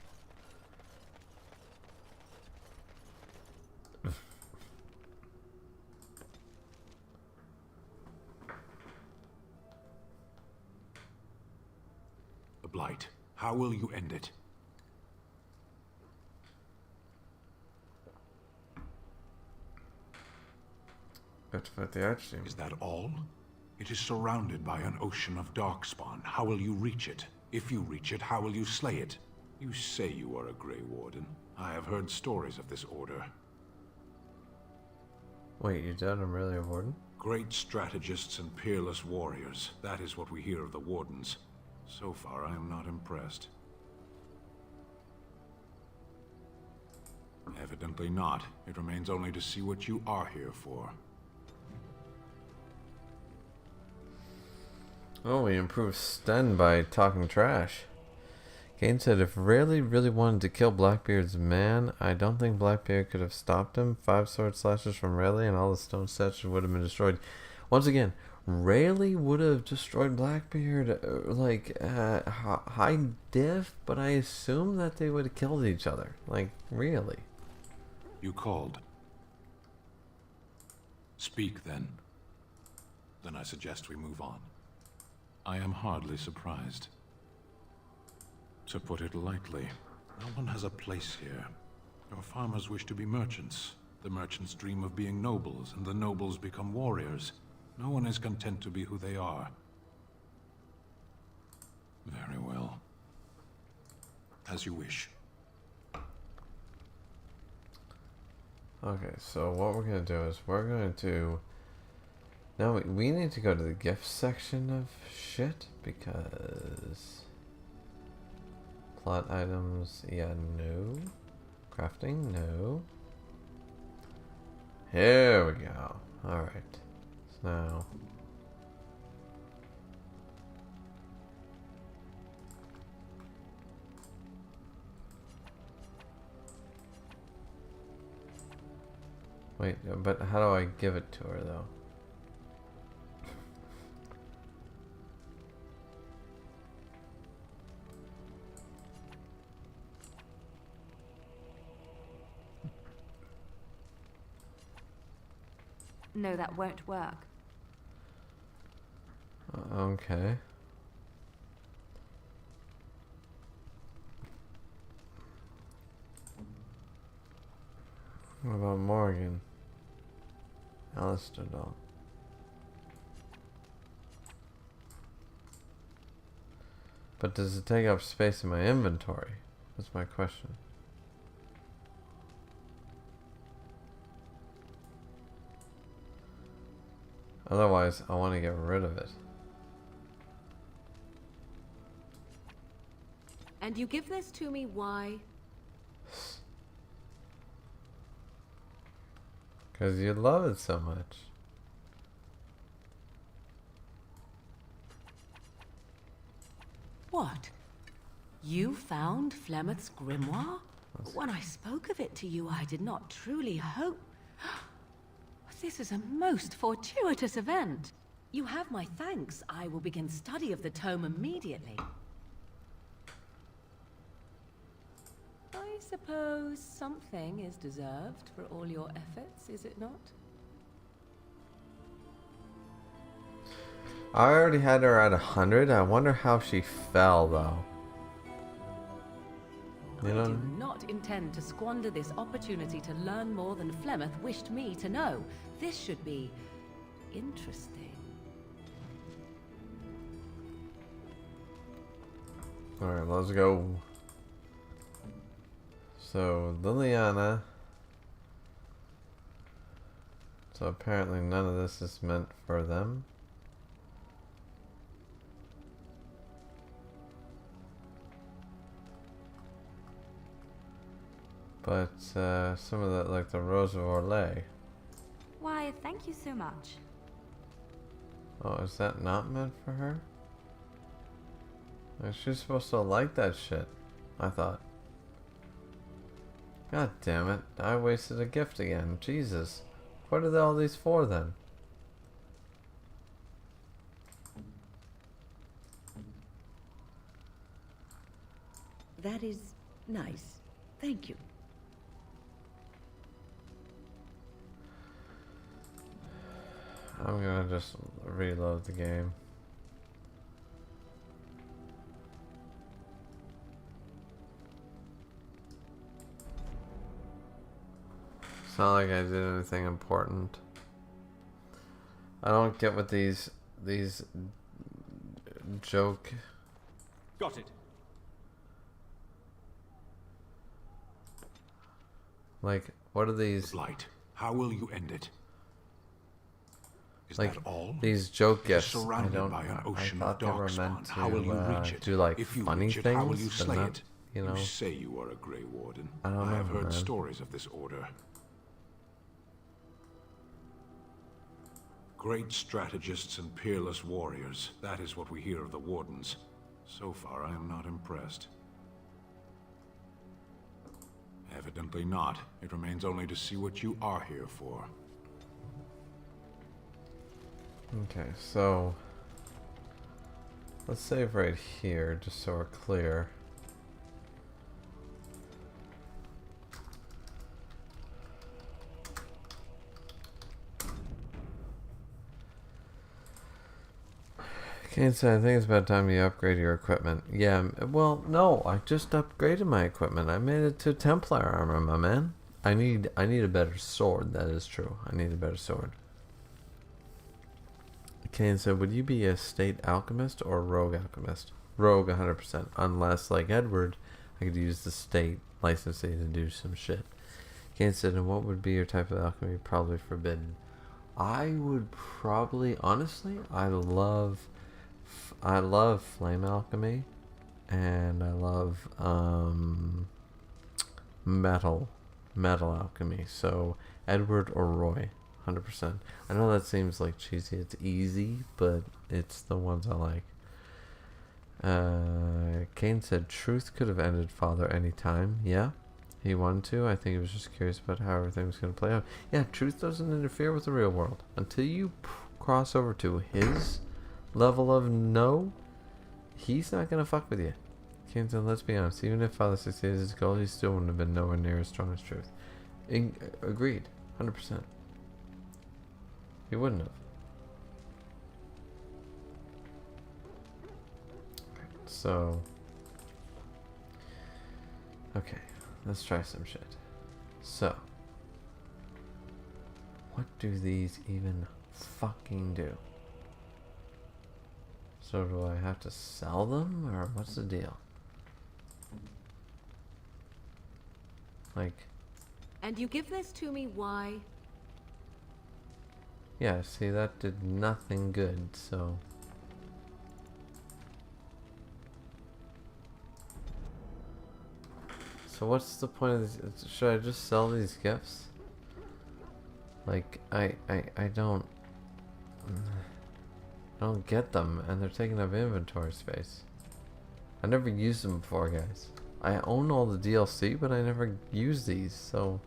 The Blight. How will you end it? Have to fight the Archdeacon. Is that all? It is surrounded by an ocean of darkspawn. How will you reach it? If you reach it, how will you slay it? You say you are a Grey Warden. I have heard stories of this order. Wait, you done? I'm really a warden? Great strategists and peerless warriors. That is what we hear of the Wardens. So far, I am not impressed. Evidently not. It remains only to see what you are here for. Oh, we improved Sten by talking trash. Kane said if Rayleigh really wanted to kill Blackbeard's man, I don't think Blackbeard could have stopped him. 5 sword slashes from Rayleigh and all the stone statues would have been destroyed. Once again, Rayleigh would have destroyed Blackbeard like high diff, but I assume that they would have killed each other. Like, really. You called. Speak, then. Then I suggest we move on. I am hardly surprised. To put it lightly, no one has a place here. Your farmers wish to be merchants. The merchants dream of being nobles, and the nobles become warriors. No one is content to be who they are. Very well. As you wish. Okay, so what we're going to do is we're going to... Now, we need to go to the gift section of shit, because... Plot items, yeah, no. Crafting, no. Here we go. Alright. So now... Wait, but how do I give it to her, though? No, that won't work. Okay. What about Morgan? Alistair doll. But does it take up space in my inventory? That's my question. Otherwise, I want to get rid of it. And you give this to me, why? Because you love it so much. What? You found Flemeth's grimoire? When I spoke of it to you, I did not truly hope... This is a most fortuitous event. You have my thanks. I will begin study of the tome immediately. I suppose something is deserved for all your efforts, is it not? I already had her at 100. I wonder how she fell, though. You know? I do not intend to squander this opportunity to learn more than Flemeth wished me to know. This should be interesting. Alright, let's go. So, Liliana. So apparently none of this is meant for them. But some of that, like the Rose of Orlais. Why, thank you so much. Oh, is that not meant for her? Like, she's supposed to like that shit, I thought. God damn it, I wasted a gift again. Jesus. What are all these for then? That is nice. Thank you. I'm gonna just reload the game. It's not like I did anything important. I don't get what these joke. Got it. Like, what are these? Blight. How will you end it? Is like that all? These joke You're gifts. surrounded by an ocean of darkspawn. How will you reach it? Do like if you funny reach it, things. how will you but slay not, it? You know. You say you are a Grey Warden. I don't know, have heard man. stories of this order. Great strategists and peerless warriors. That is what we hear of the Wardens. So far, I am not impressed. Evidently not. It remains only to see what you are here for. Okay, so let's save right here, just so we're clear. Okay, so I think it's about time you upgrade your equipment. Yeah, well, no, I just upgraded my equipment. I made it to Templar armor, my man. I need a better sword, that is true. I need a better sword. Kane said, would you be a state alchemist or a rogue alchemist? Rogue 100%. Unless, like Edward, I could use the state licensing to do some shit. Kane said, and what would be your type of alchemy? Probably forbidden. I would probably, honestly, I love flame alchemy. And I love metal alchemy. So, Edward or Roy. 100%. I know that seems like cheesy. It's easy, but it's the ones I like. Kane said, truth could have ended Father any time. Yeah. he wanted to. I think he was just curious about how everything was going to play out. Yeah, truth doesn't interfere with the real world. Until you cross over to his level of no, he's not going to fuck with you. Kingston, let's be honest. Even if Father succeeded his goal, he still wouldn't have been nowhere near as strong as truth. Agreed. 100%. He wouldn't have. So... okay, let's try some shit. So, what do these even fucking do? So do I have to sell them, or what's the deal? Like... And you give this to me, why? yeah, see, that did nothing good, so... so what's the point of this? Should I just sell these gifts? Like, I don't get them, and they're taking up inventory space. I never used them before, guys. I own all the DLC, but I never use these, so...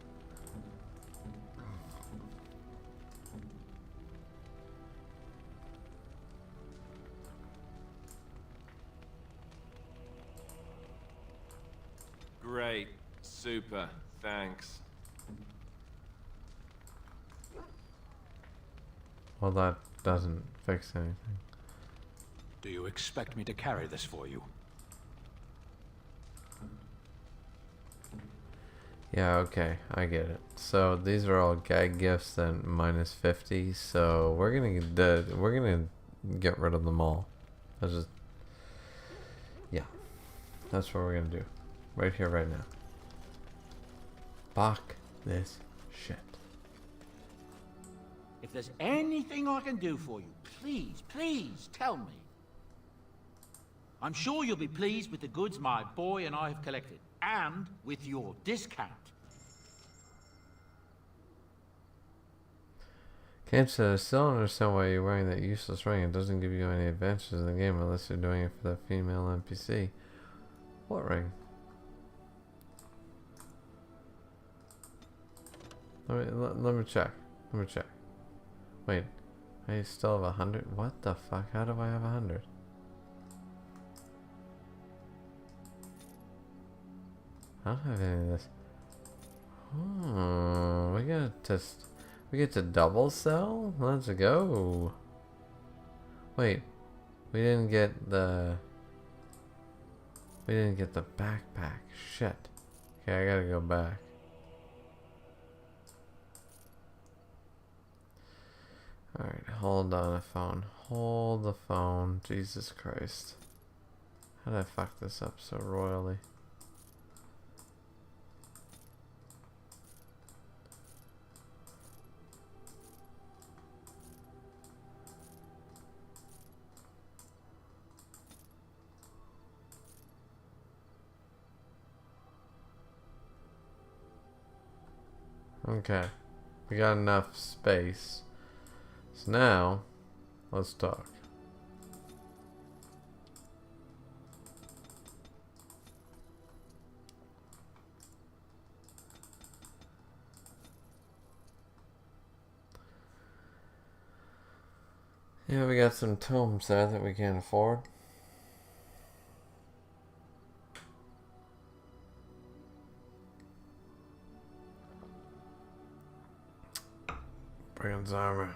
Great. Super. Thanks. well, that doesn't fix anything. Do you expect me to carry this for you? Yeah, okay, I get it. So these are all gag gifts and minus 50. So we're gonna get rid of them all. That's just, yeah, that's what we're gonna do, right here, right now. Fuck this shit. If there's anything I can do for you, please, please tell me. I'm sure you'll be pleased with the goods my boy and I have collected, and with your discount. Can't say I still don't understand why you're wearing that useless ring. It doesn't give you any advantages in the game unless you're doing it for that female NPC. What ring? Let me check. Let me check. Wait, I still have 100? What the fuck? How do I have 100? I don't have any of this. Oh, we get to double sell? Let's go. Wait, we didn't get the backpack. Shit. Okay, I gotta go back. Alright, hold on the phone. Hold the phone. Jesus Christ. How did I fuck this up so royally? Okay, we got enough space. So now, let's talk. Yeah, we got some tomes there that we can't afford. Brigand's armor.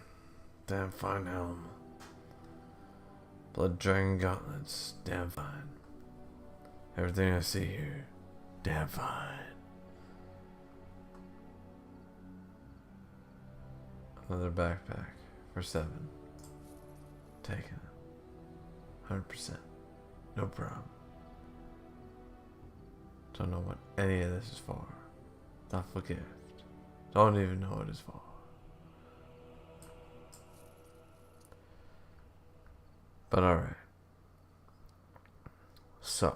Damn fine helm. Blood dragon gauntlets. Damn fine. Everything I see here. Damn fine. Another backpack for 7. Taking it. 100%. No problem. Don't know what any of this is for. Thoughtful gift. Don't even know what it's for. But alright. So.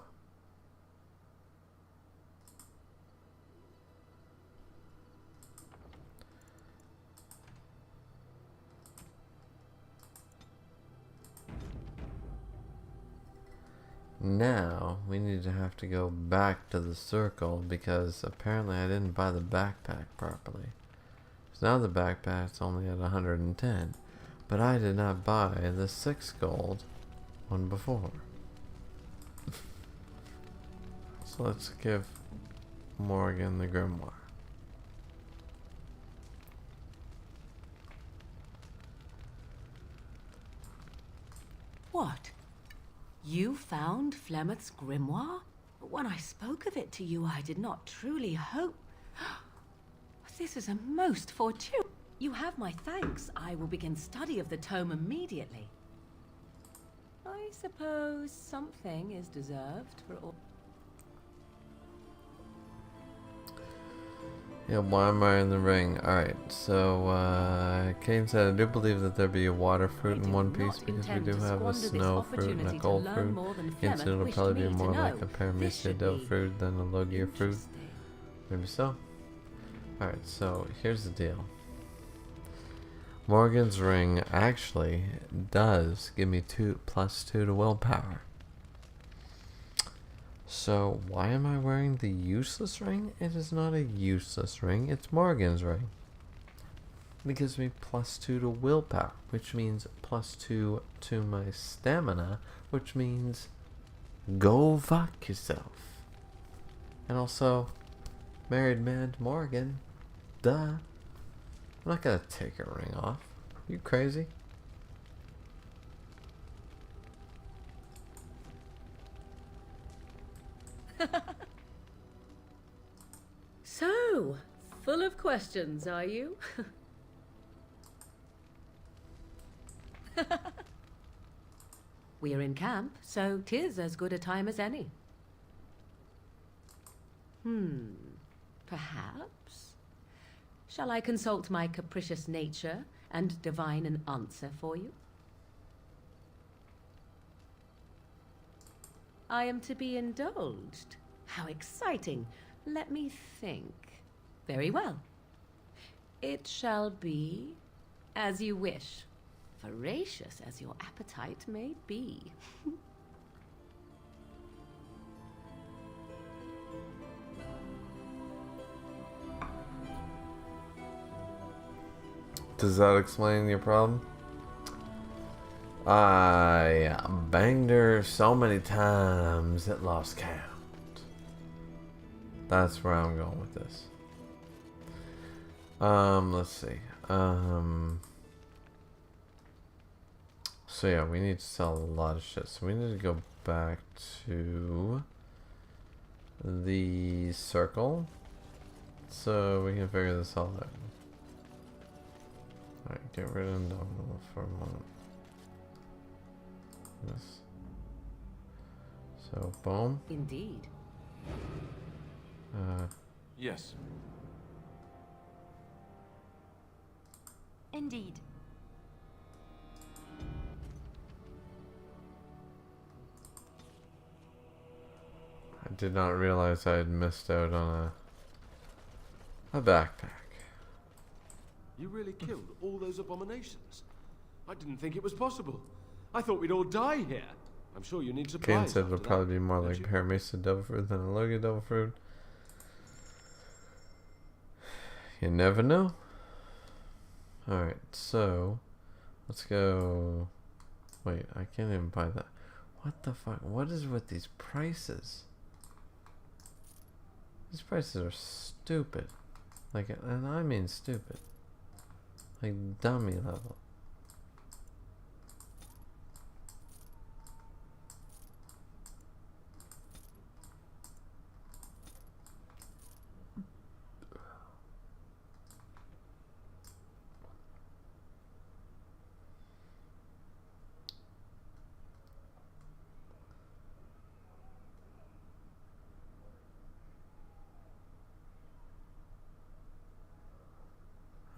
now we need to have to go back to the circle because apparently I didn't buy the backpack properly. So now the backpack's only at 110, but I did not buy the 6 gold one before. So let's give Morgan the grimoire. What? You found Flemeth's grimoire? When I spoke of it to you, I did not truly hope. This is a most fortuitous. You have my thanks. I will begin study of the tome immediately. I suppose something is deserved for all. Yeah, why am I in the ring? Alright, so, Kane said, I do believe that there be a water fruit in One Piece because we do have a snow fruit and a cold fruit. Hence, it'll probably be more like a Paramecia Dove fruit than a Logia fruit. Maybe so. Alright, so, here's the deal. Morgan's ring actually does give me +2 to willpower. So, why am I wearing the useless ring? It is not a useless ring, it's Morgan's ring. It gives me +2 to willpower, which means +2 to my stamina, which means go fuck yourself. And also, married man to Morgan, duh. I'm not gonna take her ring off. You crazy? So, full of questions, are you? We're in camp, so 'tis as good a time as any. Perhaps? Shall I consult my capricious nature and divine an answer for you? I am to be indulged. How exciting. Let me think. Very well. It shall be as you wish, voracious as your appetite may be. Does that explain your problem? I banged her so many times it lost count. That's where I'm going with this. Let's see. So yeah, we need to sell a lot of shit. So we need to go back to the circle so we can figure this all out. Alright, get rid of nominal for a moment. This. So, boom. Indeed. Yes. Indeed. I did not realize I had missed out on a backpack. You really killed all those abominations? I didn't think it was possible. I thought we'd all die here. I'm sure you need supplies. Kane said it'll probably be more like Paramecia Devil Fruit than a Logia Devil Fruit. You never know. Alright, so let's go. Wait, I can't even buy that. What the fuck? What is with these prices? These prices are stupid. Like, and I mean stupid. Like dummy level.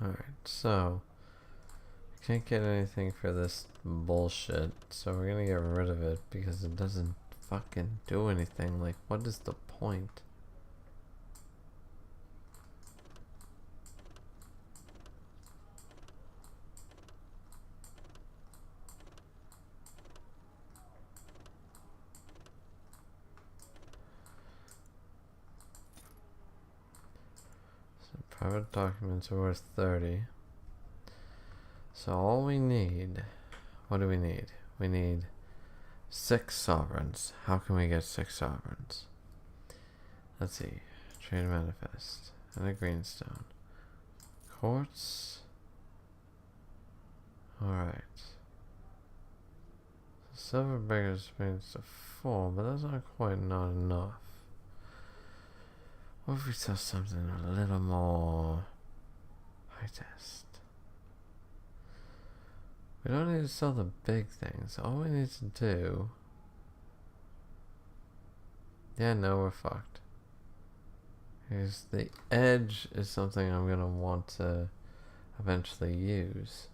Alright, so can't get anything for this bullshit, so we're gonna get rid of it because it doesn't fucking do anything. Like, what is the point? Private documents are worth 30. So all we need... What do we need? We need 6 sovereigns. How can we get 6 sovereigns? Let's see. Trade manifest. And a greenstone. Quartz. Alright. Silver beggars means to 4, but that's not quite not enough. What if we sell something a little more high test? We don't need to sell the big things. All we need to do... Yeah, no, we're fucked. Here's the edge is something I'm gonna want to eventually use.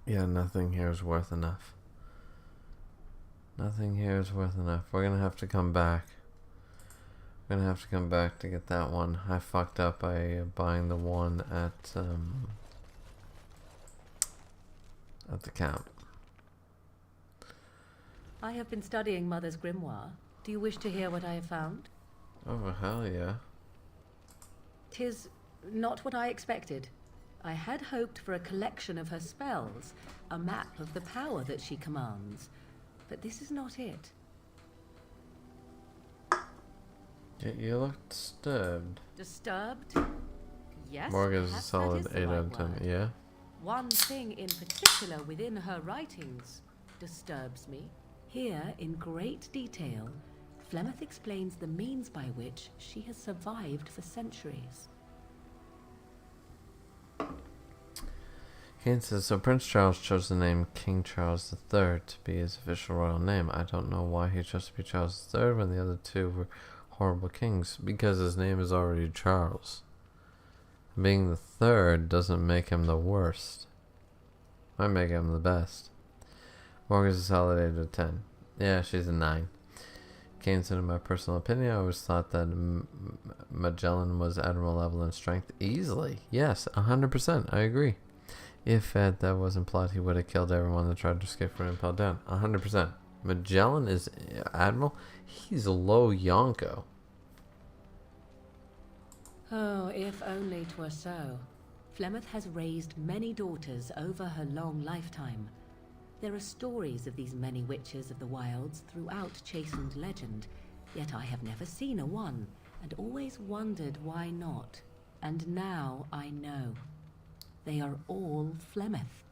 Yeah, nothing here is worth enough. Nothing here is worth enough. We're gonna have to come back. We're gonna have to come back to get that one. I fucked up by buying the one at the camp. I have been studying Mother's grimoire. Do you wish to hear what I have found? Oh, hell yeah. 'Tis not what I expected. I had hoped for a collection of her spells, a map of the power that she commands. But this is not it. You look disturbed. Disturbed? Yes, Morgan's a perhaps solid that is the 8 right out of 10. word. Yeah? One thing in particular within her writings disturbs me. Here, in great detail, Flemeth explains the means by which she has survived for centuries. Kane says, so Prince Charles chose the name King Charles III to be his official royal name. I don't know why he chose to be Charles III when the other two were horrible kings. Because his name is already Charles. Being the third doesn't make him the worst. Might make him the best. Morgan's a solid 8 out of 10. Yeah, she's a 9. Kane said, in my personal opinion, I always thought that Magellan was admiral level in strength easily. Yes, 100%. I agree. If that wasn't plot, he would have killed everyone that tried to escape from impelled down. 100%. Magellan is admiral. He's low Yonko. Oh, if only 'twere so. Flemeth has raised many daughters over her long lifetime. There are stories of these many witches of the wilds throughout chastened legend, yet I have never seen a one, and always wondered why not. And now I know. They are all Flemeth.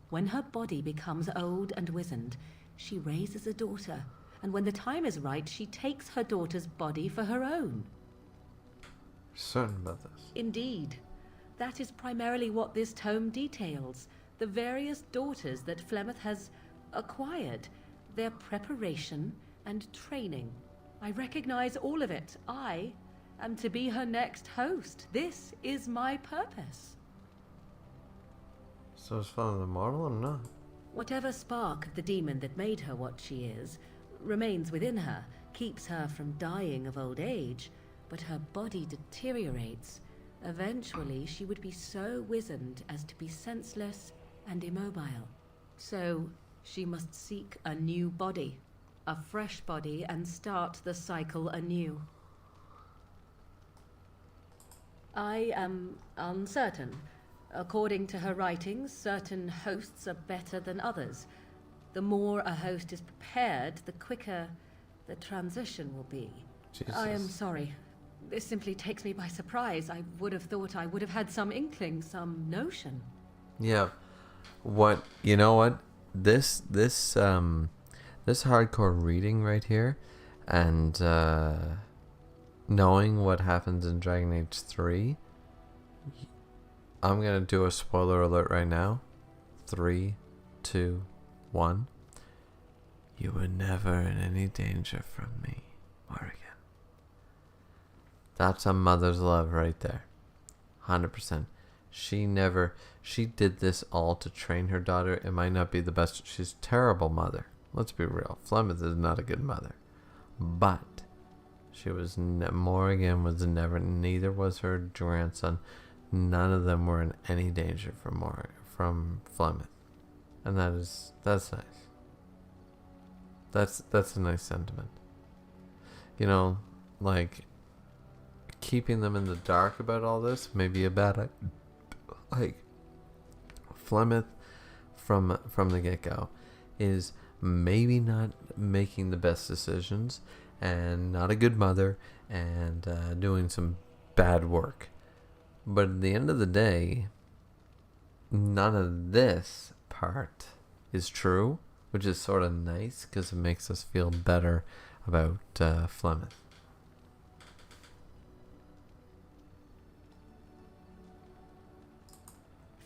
When her body becomes old and wizened, she raises a daughter, and when the time is right, she takes her daughter's body for her own. Certain about this. Indeed. That is primarily what this tome details. The various daughters that Flemeth has acquired, their preparation and training. I recognize all of it. I am to be her next host. This is my purpose. So is Flemeth immortal or not? Whatever spark of the demon that made her what she is remains within her, keeps her from dying of old age, but her body deteriorates. Eventually, she would be so wizened as to be senseless and immobile. So, she must seek a new body, a fresh body, and start the cycle anew. I am uncertain. According to her writings, certain hosts are better than others. The more a host is prepared, the quicker the transition will be. Jesus. I am sorry. This simply takes me by surprise. I would have thought I would have had some inkling, some notion. Yeah. You know what? This hardcore reading right here, and knowing what happens in Dragon Age 3, I'm gonna do a spoiler alert right now. 3, 2, 1. You were never in any danger from me, Morrigan. That's a mother's love right there. 100%. She did this all to train her daughter. It might not be the best. She's a terrible mother. Let's be real. Flemeth is not a good mother. But she was, Morrigan was never, neither was her grandson. None of them were in any danger from Flemeth. And that's nice. That's a nice sentiment. You know, like, keeping them in the dark about all this may be a bad idea. Like, Flemeth from the get-go is maybe not making the best decisions and not a good mother and doing some bad work. But at the end of the day, none of this part is true, which is sort of nice because it makes us feel better about Flemeth.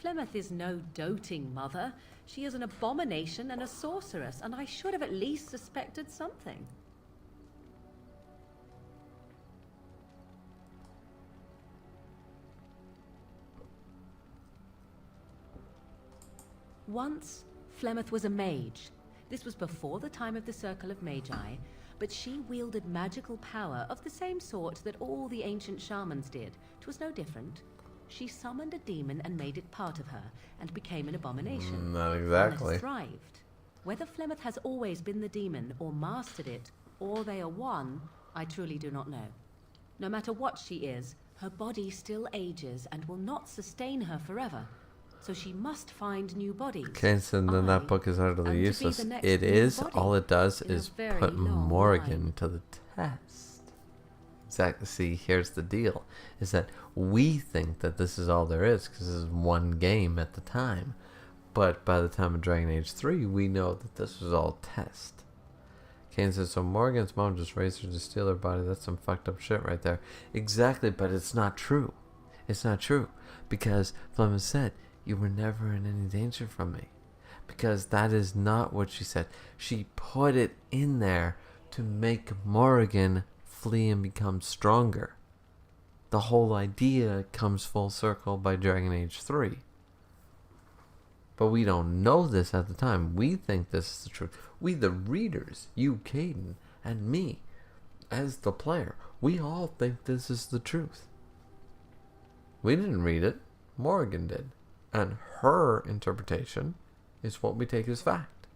Flemeth is no doting mother. She is an abomination and a sorceress, and I should have at least suspected something. Once, Flemeth was a mage. This was before the time of the Circle of Magi, but she wielded magical power of the same sort that all the ancient shamans did. 'Twas no different. She summoned a demon and made it part of her, and became an abomination. Not exactly. Flemeth thrived. Whether Flemeth has always been the demon, or mastered it, or they are one, I truly do not know. No matter what she is, her body still ages and will not sustain her forever. So she must find new bodies. Okay, so then that book is utterly useless. It is. All it does is put Morgan to the test. Exactly. See, here's the deal. Is that we think that this is all there is because this is one game at the time. But by the time of Dragon Age 3, we know that this was all test. Kane says, so Morgan's mom just raised her to steal her body. That's some fucked up shit right there. Exactly, but it's not true. It's not true. Because Flemeth said, you were never in any danger from me. Because that is not what she said. She put it in there to make Morgan flee and become stronger. The whole idea comes full circle by Dragon Age 3. But we don't know this at the time. We think this is the truth. We, the readers, you, Caden, and me, as the player, we all think this is the truth. We didn't read it. Morgan did. And her interpretation is what we take as fact.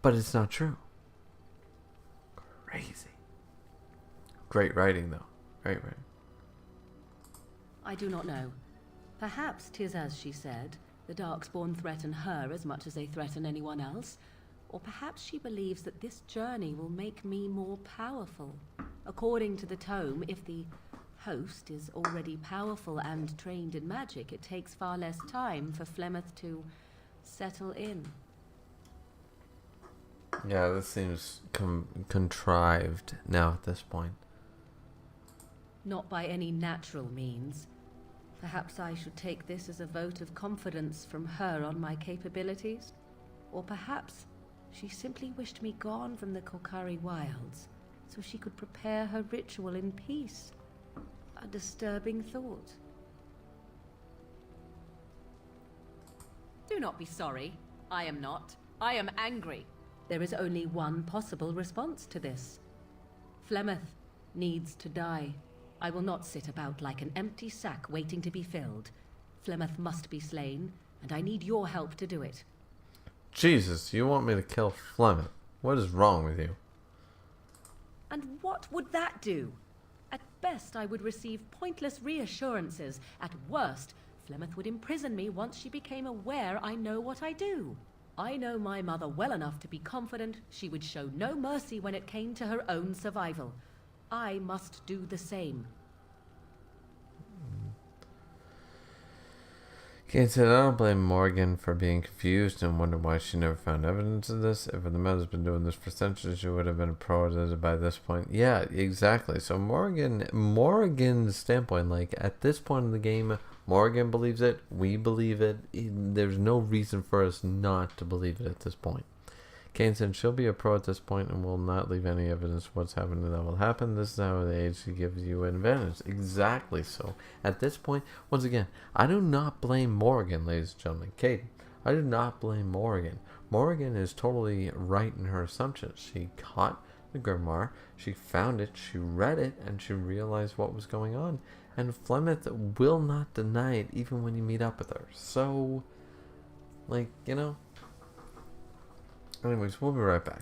But it's not true. Crazy. Great writing, though. Great writing. I do not know. Perhaps 'tis as she said, the Darkspawn threaten her as much as they threaten anyone else. Or perhaps she believes that this journey will make me more powerful. According to the tome, if the host is already powerful and trained in magic, it takes far less time for Flemeth to settle in. Yeah, this seems contrived now at this point. Not by any natural means. Perhaps I should take this as a vote of confidence from her on my capabilities. Or perhaps she simply wished me gone from the Kokari wilds, so she could prepare her ritual in peace. A disturbing thought. Do not be sorry. I am not. I am angry. There is only one possible response to this. Flemeth needs to die. I will not sit about like an empty sack waiting to be filled. Flemeth must be slain, and I need your help to do it. Jesus, you want me to kill Flemeth? What is wrong with you? And what would that do? At best, I would receive pointless reassurances. At worst, Flemeth would imprison me once she became aware I know what I do. I know my mother well enough to be confident she would show no mercy when it came to her own survival. I must do the same. Kate said, I don't blame Morgan for being confused and wonder why she never found evidence of this. If the mother's been doing this for centuries, she would have been a pro at it by this point. Yeah, exactly. So Morgan's standpoint, like, at this point in the game, Morgan believes it, we believe it. There's no reason for us not to believe it at this point. Kane said, she'll be a pro at this point and will not leave any evidence of what's happening that will happen. This is how the age gives you an advantage. Exactly so. At this point, once again, I do not blame Morgan, ladies and gentlemen. Kate, I do not blame Morgan. Morgan is totally right in her assumptions. She caught the grimoire, she found it, she read it, and she realized what was going on. And Flemeth will not deny it even when you meet up with her. So, like, you know, Anyways, we'll be right back.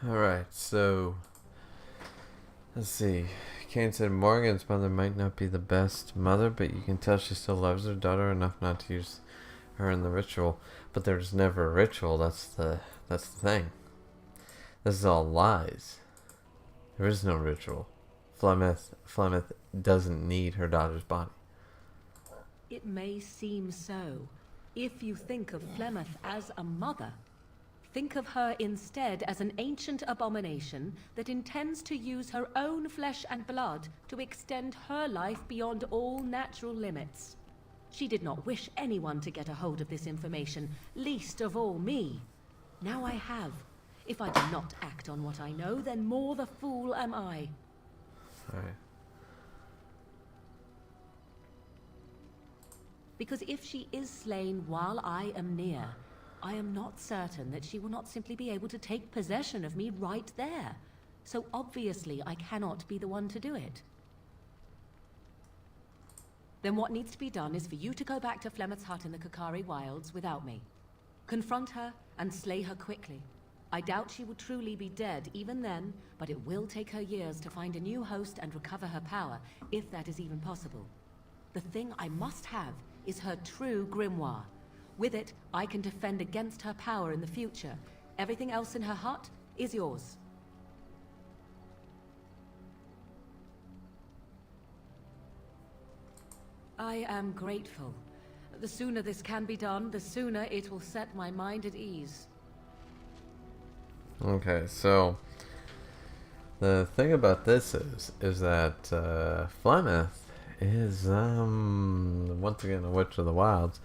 Alright, so let's see. Kane said Morgan's mother might not be the best mother, but you can tell she still loves her daughter enough not to use her in the ritual. But there's never a ritual, that's the thing. This is all lies. There is no ritual. Flemeth doesn't need her daughter's body. It may seem so. If you think of Flemeth as a mother, think of her instead as an ancient abomination that intends to use her own flesh and blood to extend her life beyond all natural limits. She did not wish anyone to get a hold of this information, least of all me. Now I have. If I do not act on what I know, then more the fool am I. Alright. Because if she is slain while I am near, I am not certain that she will not simply be able to take possession of me right there. So obviously I cannot be the one to do it. Then what needs to be done is for you to go back to Flemeth's hut in the Kakari Wilds without me. Confront her and slay her quickly. I doubt she will truly be dead even then, but it will take her years to find a new host and recover her power, if that is even possible. The thing I must have is her true grimoire. With it, I can defend against her power in the future. Everything else in her hut is yours. I am grateful. The sooner this can be done, the sooner it will set my mind at ease. Okay, so the thing about this is that Flemeth is once again a witch of the wilds.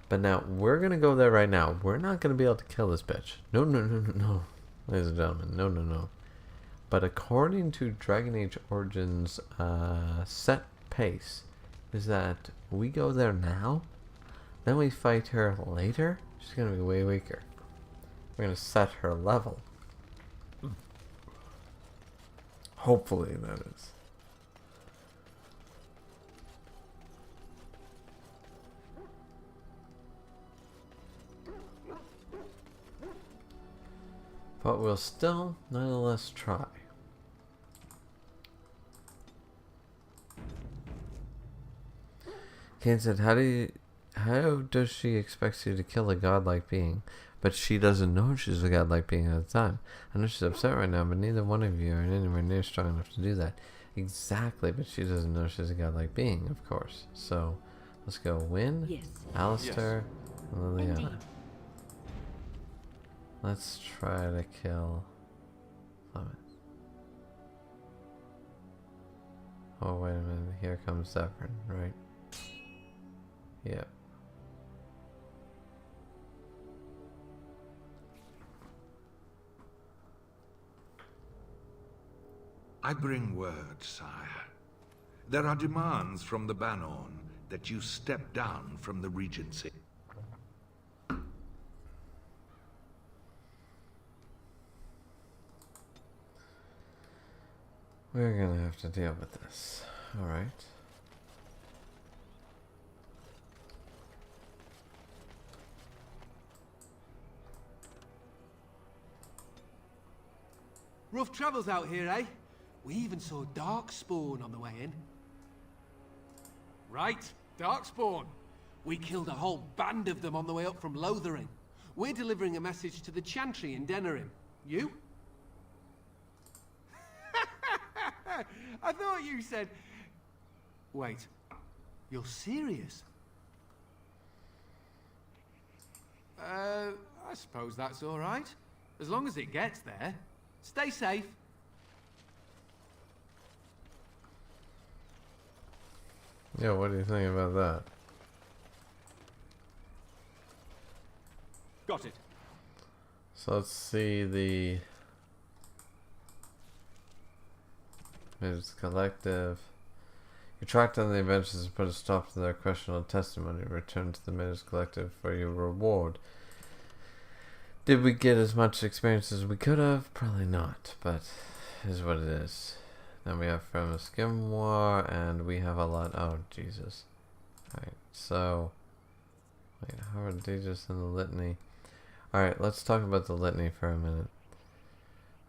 But now we're gonna go there right now. We're not gonna be able to kill this bitch. No, ladies and gentlemen, no. But according to Dragon Age Origins set pace, is that we go there now, then we fight her later. She's gonna be way weaker. We're gonna set her level. Hopefully, that is. But we'll still, nonetheless, try. Kane said, how does she expect you to kill a godlike being? But she doesn't know she's a godlike being at the time. I know she's upset right now, but neither one of you are anywhere near strong enough to do that. Exactly, but she doesn't know she's a godlike being, of course. So, let's go Wynn, Yes. Alistair, and Liliana. Indeed. Let's try to kill Clement. Oh, wait a minute. Here comes Severin, right? Yep. I bring word, sire. There are demands from the Banon that you step down from the Regency. We're gonna have to deal with this. Alright. Rough travels out here, eh? We even saw Darkspawn on the way in. Right, Darkspawn. We killed a whole band of them on the way up from Lothering. We're delivering a message to the Chantry in Denerim. You? I thought you said... Wait, you're serious? I suppose that's all right. As long as it gets there. Stay safe. Yeah, what do you think about that? Got it. So let's see the Mage's Collective. You tracked down the adventures and put a stop to their questionable testimony. Return to the Mage's Collective for your reward. Did we get as much experience as we could have? Probably not, but it is what it is. Then we have from a Grimoire, and we have a lot. Oh, Jesus. Alright, so. Wait, how are they just in the litany? Alright, let's talk about the litany for a minute.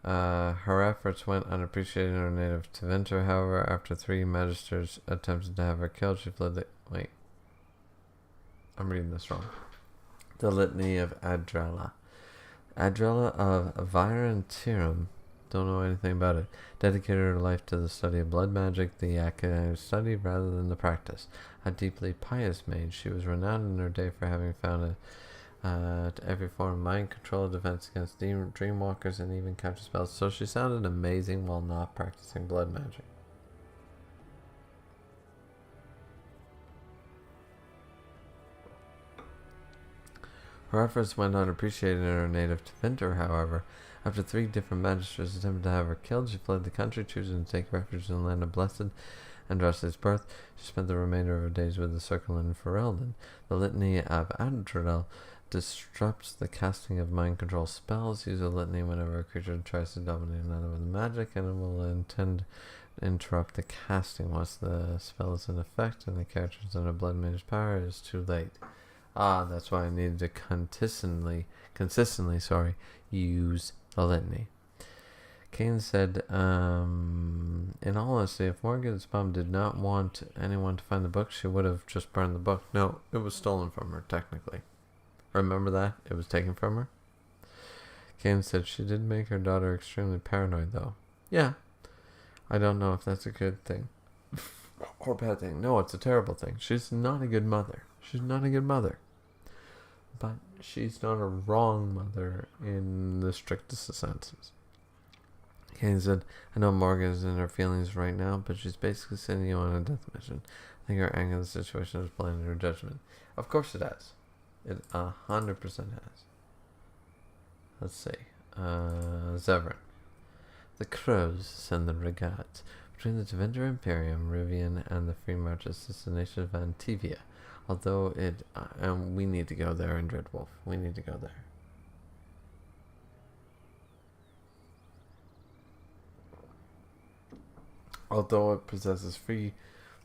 Her efforts went unappreciated in her native Tevinter. However, after 3 magisters attempted to have her killed, she fled the... Wait. I'm reading this wrong. The litany of Adrella. Adrella of Virantirum, don't know anything about it, dedicated her life to the study of blood magic, the academic study rather than the practice. A deeply pious maid, she was renowned in her day for having found every form of mind control, defense against dreamwalkers, and even counter spells. So she sounded amazing while not practicing blood magic. Her efforts went unappreciated in her native Tevinter, however. After 3 different magistrates attempted to have her killed, she fled the country, choosing to take refuge in the land of Blessed and Dress's birth. She spent the remainder of her days with the Circle in Ferelden. The litany of Adradel disrupts the casting of mind control spells. Use a litany whenever a creature tries to dominate another with magic, and it will intend to interrupt the casting. Once the spell is in effect and the character is under blood mage power, it is too late. Ah, that's why I needed to consistently, use the litany. Kane said, in all honesty, if Morgan's mom did not want anyone to find the book, she would have just burned the book. No, it was stolen from her, technically. Remember that? It was taken from her? Kane said she did make her daughter extremely paranoid, though. Yeah. I don't know if that's a good thing. Or bad thing. No, it's a terrible thing. She's not a good mother. She's not a good mother. But she's not a wrong mother in the strictest of senses. Kane said, I know Morgan is in her feelings right now, but she's basically sending you on a death mission. I think her anger at the situation has blinded her judgment. Of course it has. It 100% has. Let's see. Zevran. The crows send the regards. Between the Tevinter Imperium, Rivian, and the Free Marches, it's the nation of Antivia. Although it... we need to go there in Dreadwolf. We need to go there. Although it possesses free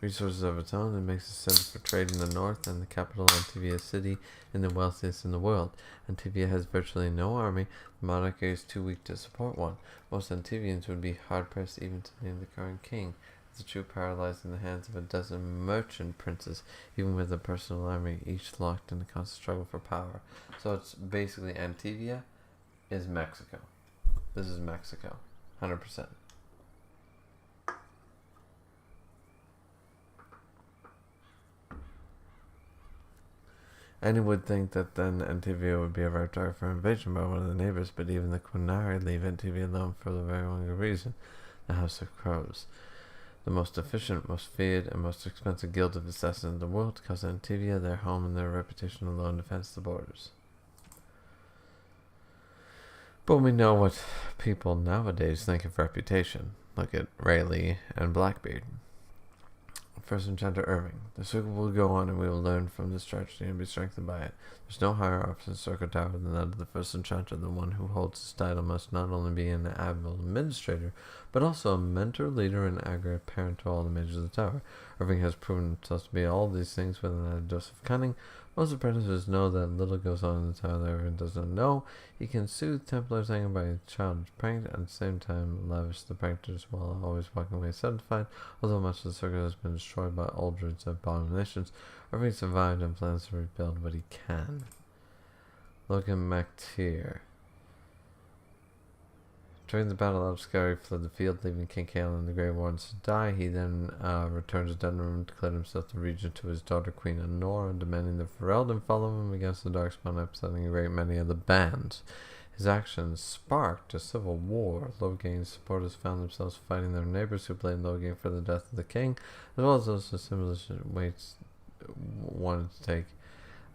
resources of its own, it makes a center for trade in the north, and the capital, Antivia City, in the wealthiest in the world. Antivia has virtually no army. The monarchy is too weak to support one. Most Antivians would be hard-pressed even to name the current king. The true paralyzed in the hands of a dozen merchant princes, even with a personal army, each locked in a constant struggle for power. So it's basically Antivia is Mexico. This is Mexico. 100%. And you would think that then Antivia would be a right target for invasion by one of the neighbors, but even the Quinari leave Antivia alone for the very one good reason: the House of Crows. The most efficient, most feared, and most expensive guild of assassins in the world, cause Antivia their home and their reputation alone defends the borders. But we know what people nowadays think of reputation. Look at Rayleigh and Blackbeard. First Enchanter Irving. The circle will go on and we will learn from this tragedy and be strengthened by it. There's no higher office in Circle Tower than that of the First Enchanter. The one who holds this title must not only be an admiral administrator, but also a mentor, leader, and aggregate parent to all the mages of the tower. Irving has proven himself to be all these things with an added dose of cunning. Most apprentices know that little goes on in the tower that Irving does not know. He can soothe Templars anger by a childish prank, and at the same time lavish the pranksters while always walking away satisfied. Although much of the circle has been destroyed by Aldred's abominations, Irving survived and plans to rebuild what he can. Look at MacTier. During the battle, Elfscary fled the field, leaving King Cale and the Grey Wardens to die. He then returned to Dunham and declared himself the regent to his daughter Queen Honora, demanding that Ferelden follow him against the Darkspawn, upsetting a great many of the bands. His actions sparked a civil war. Loghain's supporters found themselves fighting their neighbors who blamed Loghain for the death of the king, as well as those who similarly wanted to take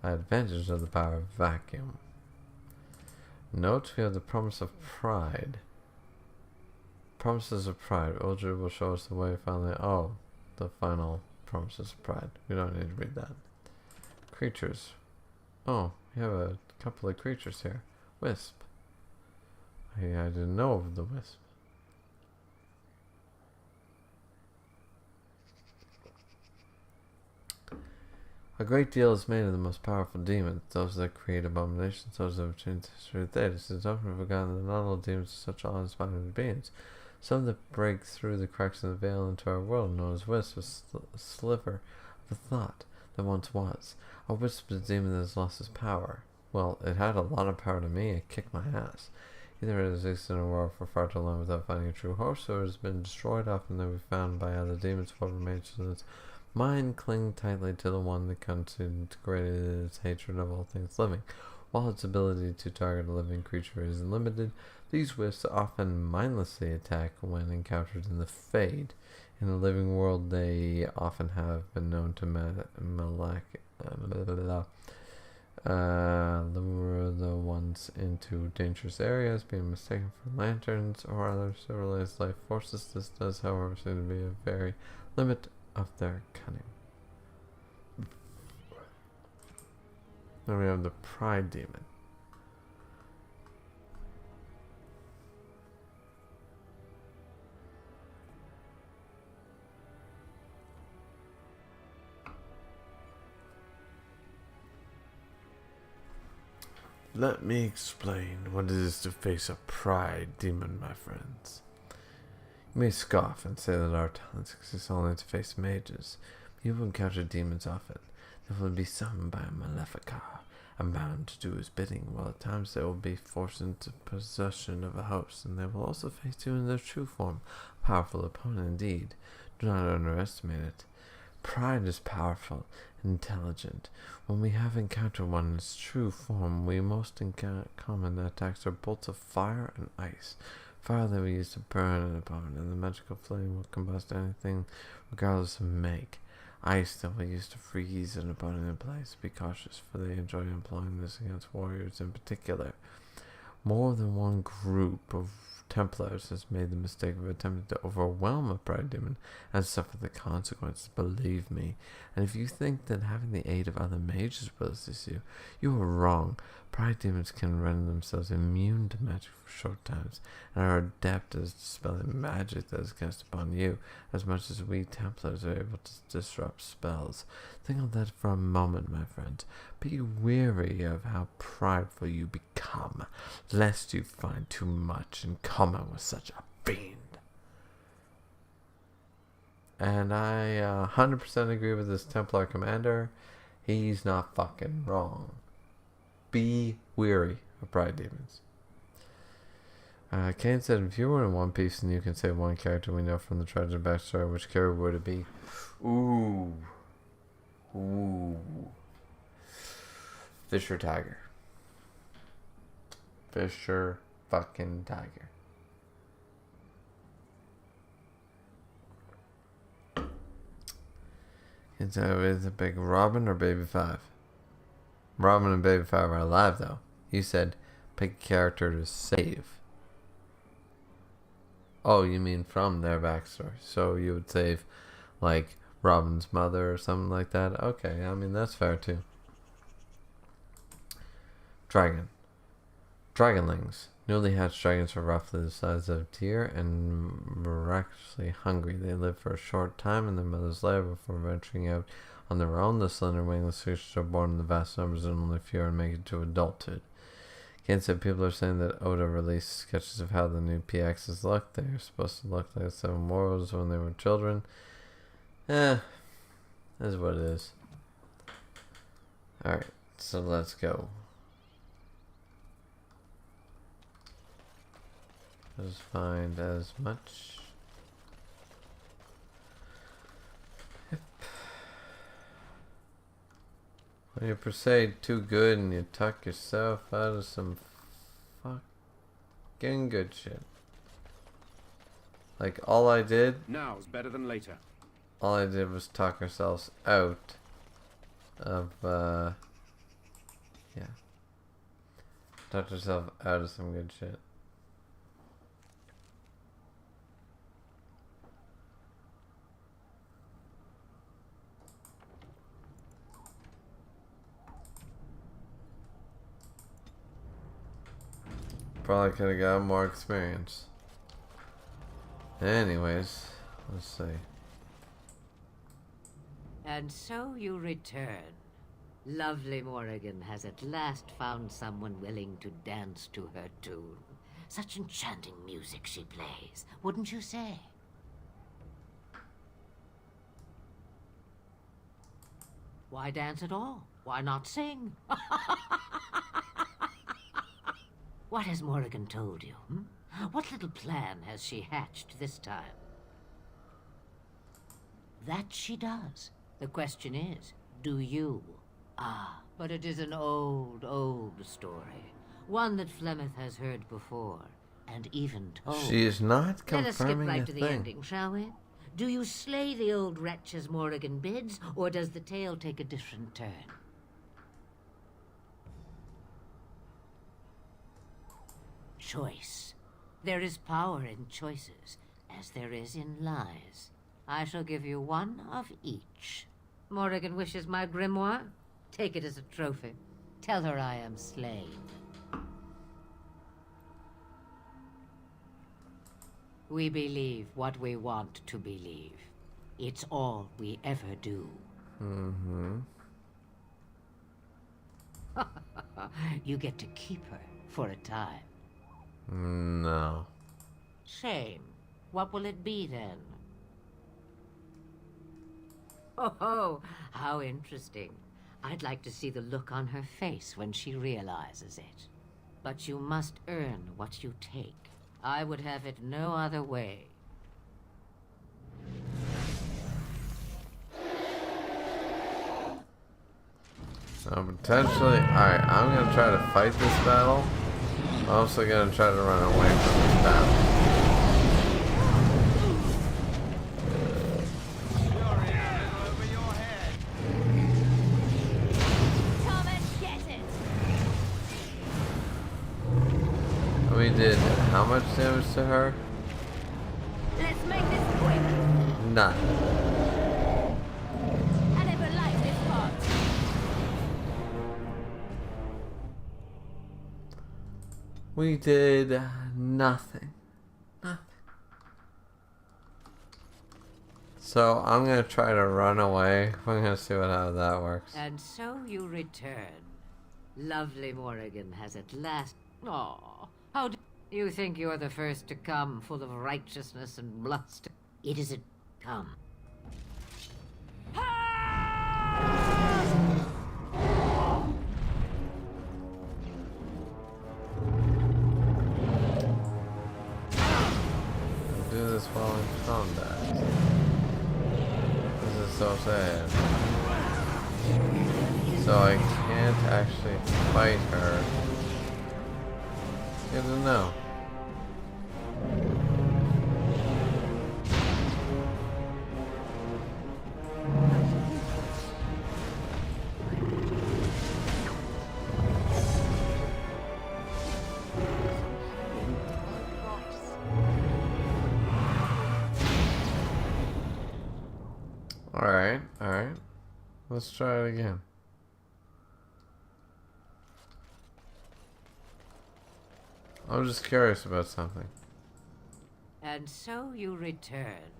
advantage of the power of vacuum. Note, we have the promise of pride. Promises of pride. Uldred will show us the way finally. Oh, the final promises of pride. We don't need to read that. Creatures. Oh, we have a couple of creatures here. Wisp. I didn't know of the wisp. A great deal is made of the most powerful demons, those that create abominations, those that have changed the history of Thetis. It is often forgotten that not all demons are such awe-inspiring beings. Some that break through the cracks in the veil into our world, known as wisps, a sliver of a thought that once was. A wisp is a demon that has lost its power. Well, it had a lot of power to me. It kicked my ass. Either it exists in a world for far too long without finding a true host, or it has been destroyed often to be found by other demons. What remains to its mind cling tightly to the one that consecrated its hatred of all things living. While its ability to target a living creature is limited, these wisps often mindlessly attack when encountered in the Fade. In the living world, they often have been known to lure the ones into dangerous areas, being mistaken for lanterns or other civilized life forces. This does, however, seem to be a very limit of their cunning. Then we have the Pride Demon. Let me explain what it is to face a Pride Demon, my friends. You may scoff and say that our talents exist only to face mages. You will encounter demons often. There will be summoned by a Maleficar and bound to do his bidding, while at times they will be forced into possession of a host, and they will also face you in their true form. A powerful opponent indeed. Do not underestimate it. Pride is powerful, intelligent. When we have encountered one in its true form, we most common attacks are bolts of fire and ice. Fire that we use to burn an opponent, and the magical flame will combust anything regardless of make. Ice that we use to freeze an opponent in place. Be cautious, for they enjoy employing this against warriors in particular. More than one group of Templars has made the mistake of attempting to overwhelm a Pride Demon and suffer the consequences, believe me. And if you think that having the aid of other mages will assist you, you are wrong. Pride Demons can render themselves immune to magic for short times, and are adept at dispelling magic that is cast upon you, as much as we Templars are able to disrupt spells. Think of that for a moment, my friends. Be wary of how prideful you become, lest you find too much in common with such a fiend. And I 100% agree with this Templar commander. He's not fucking wrong. Be weary of pride demons. Kane said, if you were in One Piece and you can say one character we know from the tragic backstory, which character would it be? Ooh. Fisher Tiger. Fisher fucking Tiger. Is it big Robin or Baby 5? Robin and Baby 5 are alive though. You said pick a character to save. Oh, you mean from their backstory. So you would save, like, Robin's mother or something like that? Okay, I mean, that's fair too. Dragon. Dragonlings. Newly hatched dragons are roughly the size of a deer and miraculously hungry. They live for a short time in their mother's lair before venturing out on their own. The slender wingless creatures are born in the vast numbers and only few are make it to adulthood. Can't say people are saying that Oda released sketches of how the new PXs look. They are supposed to look like the Seven Worlds when they were children. That's what it is. Alright, so let's go. Just find as much. Yep. When you proceed too good and you tuck yourself out of some fucking good shit. Like, all I did... Now's better than later. All I did was talk ourselves out of, yeah. Talk ourselves out of some good shit. Probably could have got more experience. Anyways, let's see. And so you return. Lovely Morrigan has at last found someone willing to dance to her tune. Such enchanting music she plays, wouldn't you say? Why dance at all? Why not sing? What has Morrigan told you? What little plan has she hatched this time? That she does. The question is, do you? Ah, but it is an old, old story. One that Flemeth has heard before, and even told. She is not confirming Let us skip right to thing. the ending, shall we? Do you slay the old wretch as Morrigan bids, or does the tale take a different turn? Choice. There is power in choices, as there is in lies. I shall give you one of each. Morrigan wishes my grimoire? Take it as a trophy. Tell her I am slain. We believe what we want to believe. It's all we ever do. You get to keep her for a time. No. Shame. What will it be then? Oh, how interesting. I'd like to see the look on her face when she realizes it. But you must earn what you take. I would have it no other way. So potentially, alright, I'm gonna try to fight this battle. I'm also gonna try to run away from this battle. We did how much damage to her? Let's make this quick. None. I never liked this part. We did nothing. Nothing. So I'm gonna try to run away. I'm gonna see how that works. And so you return. Lovely Morrigan has at last... Aw, how do you think you're the first to come, full of righteousness and bluster? It is a come. this while in combat. This is so sad. So I can't actually fight her. Good to know. Alright. Let's try it again. I'm just curious about something. And so you return.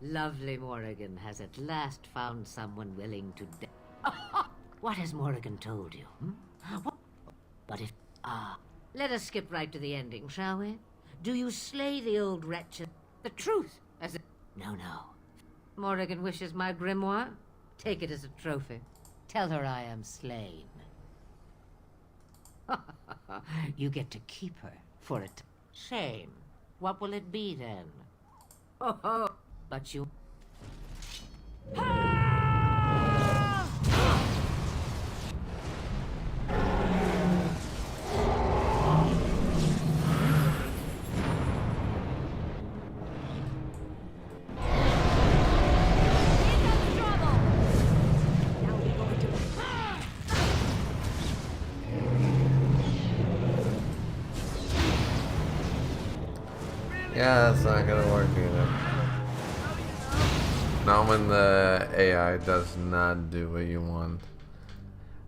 Lovely Morrigan has at last found someone willing to What has Morrigan told you? What? But if... let us skip right to the ending, shall we? Do you slay the old wretch? The truth, as a... No. Morrigan wishes my grimoire. Take it as a trophy. Tell her I am slain. You get to keep her for a shame. What will it be then? Oh, but you... Yeah, that's not gonna work either. Not when the AI does not do what you want.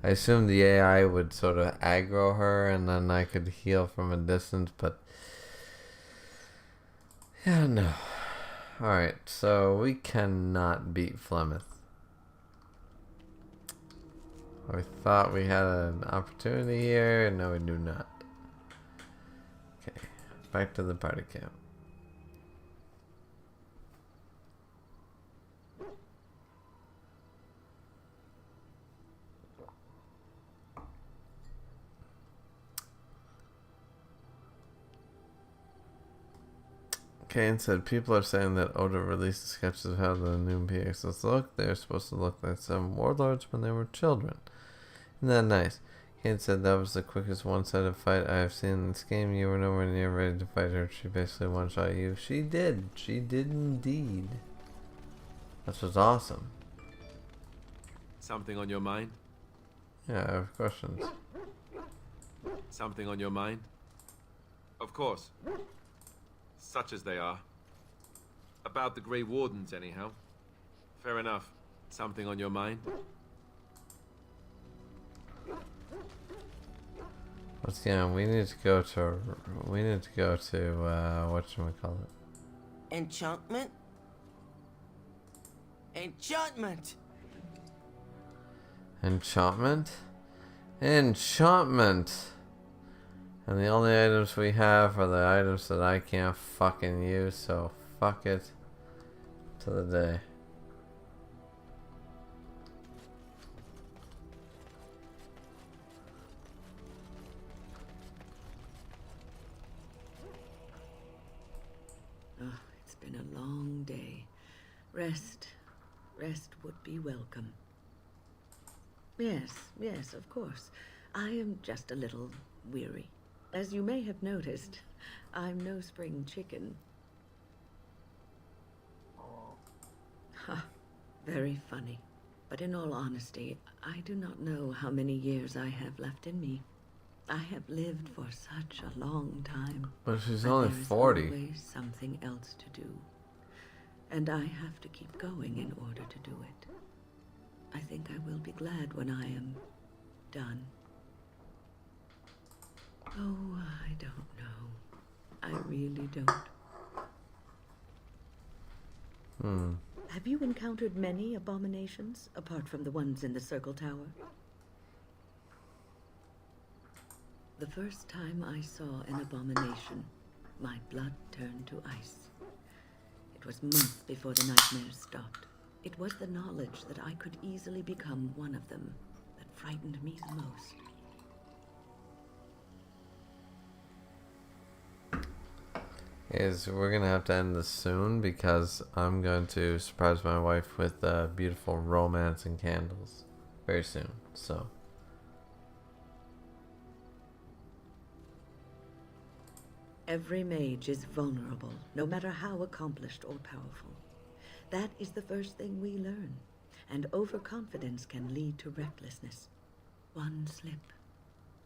I assume the AI would sort of aggro her and then I could heal from a distance, but... yeah, no. Alright, so we cannot beat Flemeth. We thought we had an opportunity here, and no we do not. Okay, back to the party camp. Kane said, people are saying that Oda released the sketches of how the new PXs look. They're supposed to look like some warlords when they were children. Isn't that nice? Kane said that was the quickest one-sided fight I have seen in this game. You were nowhere near ready to fight her. She basically one-shot you. She did. She did indeed. That was awesome. Something on your mind? Yeah, I have questions. Something on your mind? Of course. Such as they are. About the Grey Wardens, anyhow. Fair enough. Something on your mind? Once again, we need to go to whatchamacallit? Enchantment? Enchantment! Enchantment? Enchantment! And the only items we have are the items that I can't fucking use, so fuck it to the day. Oh, it's been a long day. Rest would be welcome. Yes, of course. I am just a little weary. As you may have noticed, I'm no spring chicken. Ha, very funny. But in all honesty, I do not know how many years I have left in me. I have lived for such a long time. But she's only 40. There's always something else to do. And I have to keep going in order to do it. I think I will be glad when I am done. Oh, I don't know. I really don't. Have you encountered many abominations, apart from the ones in the Circle Tower? The first time I saw an abomination, my blood turned to ice. It was months before the nightmares stopped. It was the knowledge that I could easily become one of them that frightened me the most. Is we're gonna have to end this soon because I'm going to surprise my wife with beautiful romance and candles very soon. So Every mage is vulnerable, no matter how accomplished or powerful. That is the first thing we learn, and overconfidence can lead to recklessness. One slip.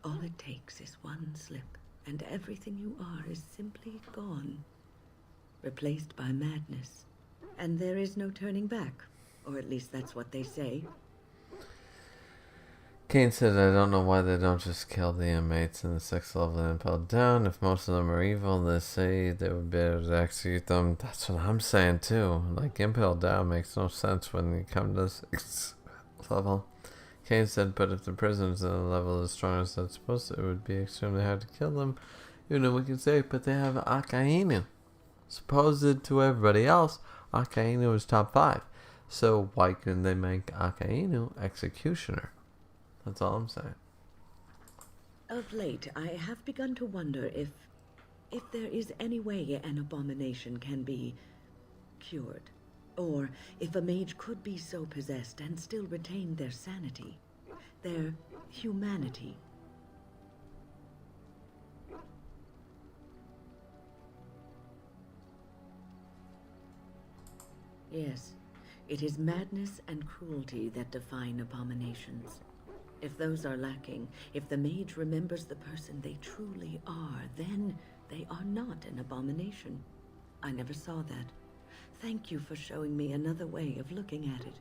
All it takes is one slip, and everything you are is simply gone, replaced by madness. And there is no turning back, or at least that's what they say. Kane said, I don't know why they don't just kill the inmates in the 6th level and impel down. If most of them are evil, they say they would be able to execute them. That's what I'm saying too. Like, impel down makes no sense when you come to the 6th level. Kane said, but if the prisoners in the level as strong as that's supposed to, it would be extremely hard to kill them. Even though we can say, but they have Akainu. Supposed to everybody else, Akainu is top 5. So why couldn't they make Akainu executioner? That's all I'm saying. Of late, I have begun to wonder if there is any way an abomination can be cured. Or if a mage could be so possessed and still retain their sanity, their humanity. Yes, it is madness and cruelty that define abominations. If those are lacking, if the mage remembers the person they truly are, then they are not an abomination. I never saw that. Thank you for showing me another way of looking at it.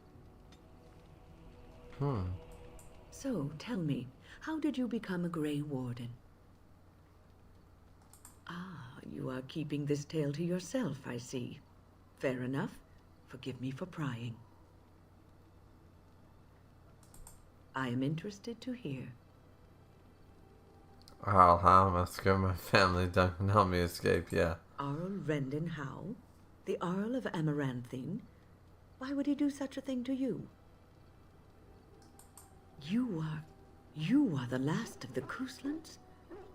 So, tell me, how did you become a Grey Warden? Ah, you are keeping this tale to yourself, I see. Fair enough. Forgive me for prying. I am interested to hear. Arl Howe must give my family Duncan help me escape, yeah. Arl Rendon Howe? The Arl of Amaranthine? Why would he do such a thing to you? You are the last of the Kuslands?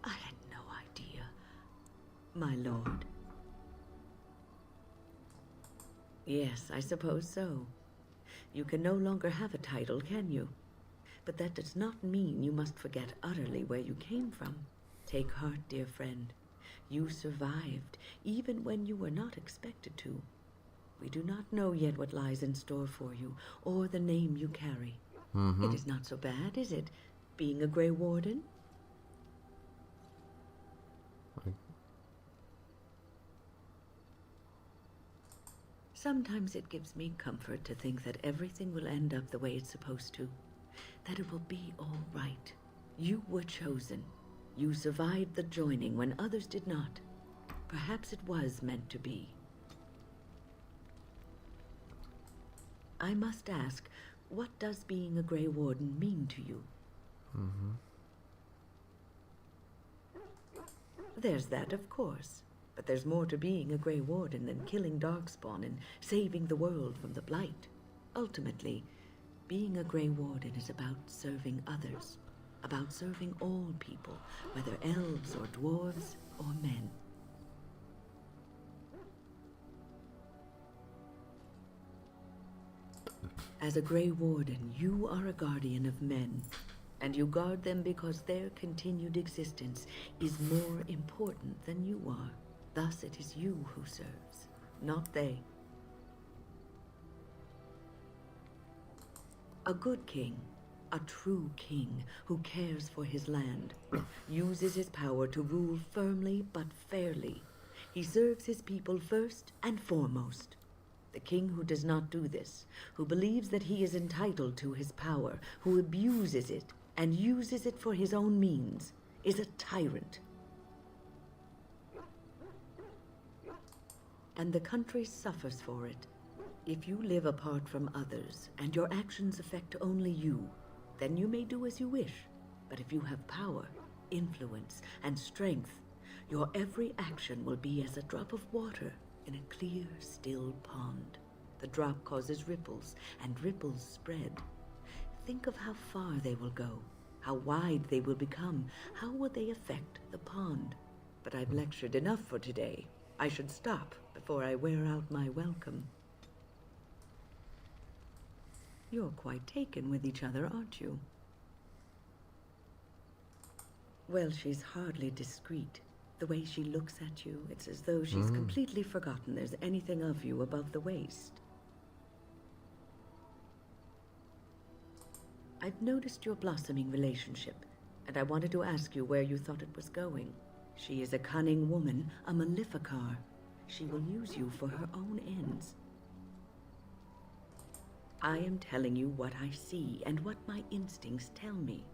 I had no idea. My lord. Yes, I suppose so. You can no longer have a title, can you? But that does not mean you must forget utterly where you came from. Take heart, dear friend. You survived, even when you were not expected to. We do not know yet what lies in store for you, or the name you carry. It is not so bad, is it, being a Grey Warden? Sometimes it gives me comfort to think that everything will end up the way it's supposed to. That it will be all right. You were chosen. You survived the joining when others did not. Perhaps it was meant to be. I must ask, what does being a Grey Warden mean to you? There's that, of course. But there's more to being a Grey Warden than killing Darkspawn and saving the world from the Blight. Ultimately, being a Grey Warden is about serving others. About serving all people, whether elves or dwarves or men. As a Grey Warden, you are a guardian of men, and you guard them because their continued existence is more important than you are. Thus it is you who serves, not they. A good king, a true king who cares for his land, uses his power to rule firmly but fairly. He serves his people first and foremost. The king who does not do this, who believes that he is entitled to his power, who abuses it and uses it for his own means, is a tyrant. And the country suffers for it. If you live apart from others, and your actions affect only you, then you may do as you wish. But if you have power, influence, and strength, your every action will be as a drop of water in a clear, still pond. The drop causes ripples, and ripples spread. Think of how far they will go, how wide they will become, how will they affect the pond. But I've lectured enough for today. I should stop before I wear out my welcome. You're quite taken with each other, aren't you? Well, she's hardly discreet. The way she looks at you, it's as though she's completely forgotten there's anything of you above the waist. I've noticed your blossoming relationship, and I wanted to ask you where you thought it was going. She is a cunning woman, a maleficar. She will use you for her own ends. I am telling you what I see and what my instincts tell me.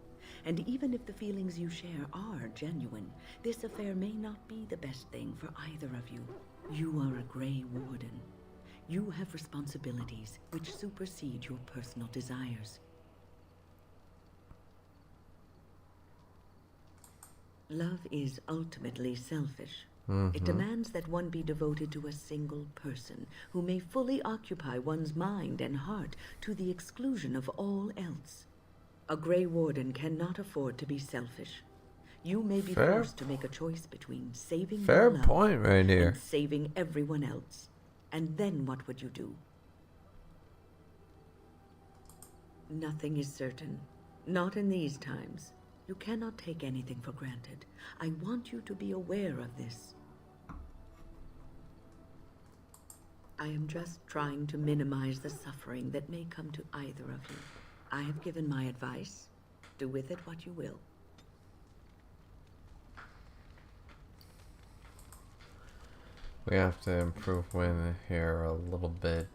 And even if the feelings you share are genuine, this affair may not be the best thing for either of you. You are a Grey Warden. You have responsibilities which supersede your personal desires. Love is ultimately selfish. It demands that one be devoted to a single person who may fully occupy one's mind and heart to the exclusion of all else. A Grey Warden cannot afford to be selfish. You may be forced to make a choice between saving your love point right here. and saving everyone else. And then what would you do? Nothing is certain. Not in these times. You cannot take anything for granted. I want you to be aware of this. I am just trying to minimize the suffering that may come to either of you. I have given my advice. Do with it what you will. We have to improve Win here a little bit.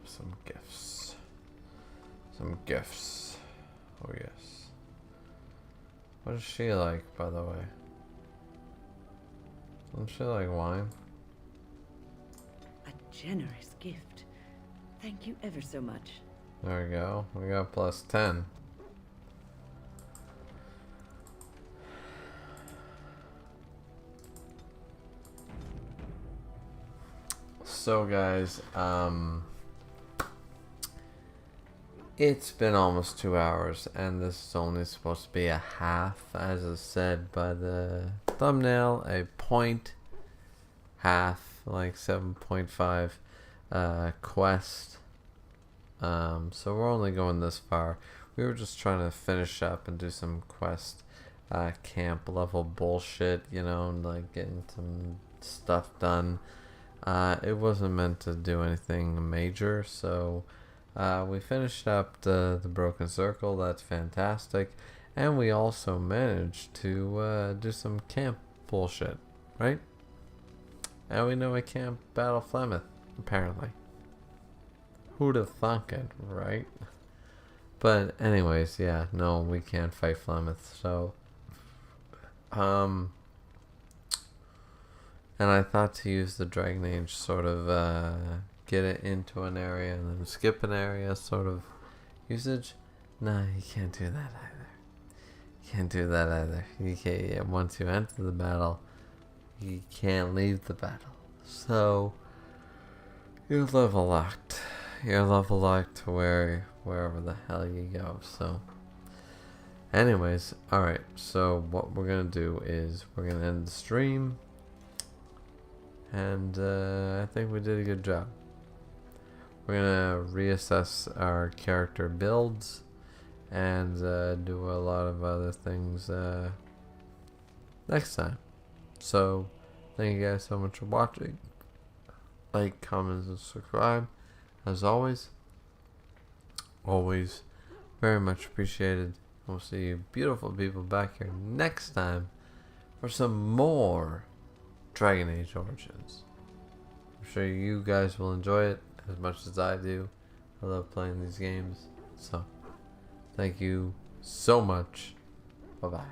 Some gifts. Some gifts. Oh yes. What is she like, by the way? Doesn't she like wine? A generous gift. Thank you ever so much. There we go. We got plus 10. So guys, it's been almost 2 hours, and this is only supposed to be a half, as is said by the thumbnail, a point half, like 7.5 quest. So we're only going this far. We were just trying to finish up and do some quest camp level bullshit, you know, like getting some stuff done. It wasn't meant to do anything major, so we finished up the Broken Circle. That's fantastic. And we also managed to do some camp bullshit, right? And we know we can't battle Flemeth, apparently. Who'd have thunk it, right? But anyways, yeah, no, we can't fight Flemeth, so and I thought to use the Dragon Age, sort of get it into an area and then skip an area sort of usage. No, you can't do that either. You can't do that either. You can't, yeah, once you enter the battle, you can't leave the battle. So you're level locked. You're level locked to wherever the hell you go. So anyways, alright, so what we're gonna do is we're gonna end the stream, and I think we did a good job. We're gonna reassess our character builds and do a lot of other things next time. So thank you guys so much for watching. Like, comment, and subscribe. As always very much appreciated. We'll see you beautiful people back here next time for some more Dragon Age Origins. I'm sure you guys will enjoy it as much as I do. I love playing these games. So thank you so much. Bye bye.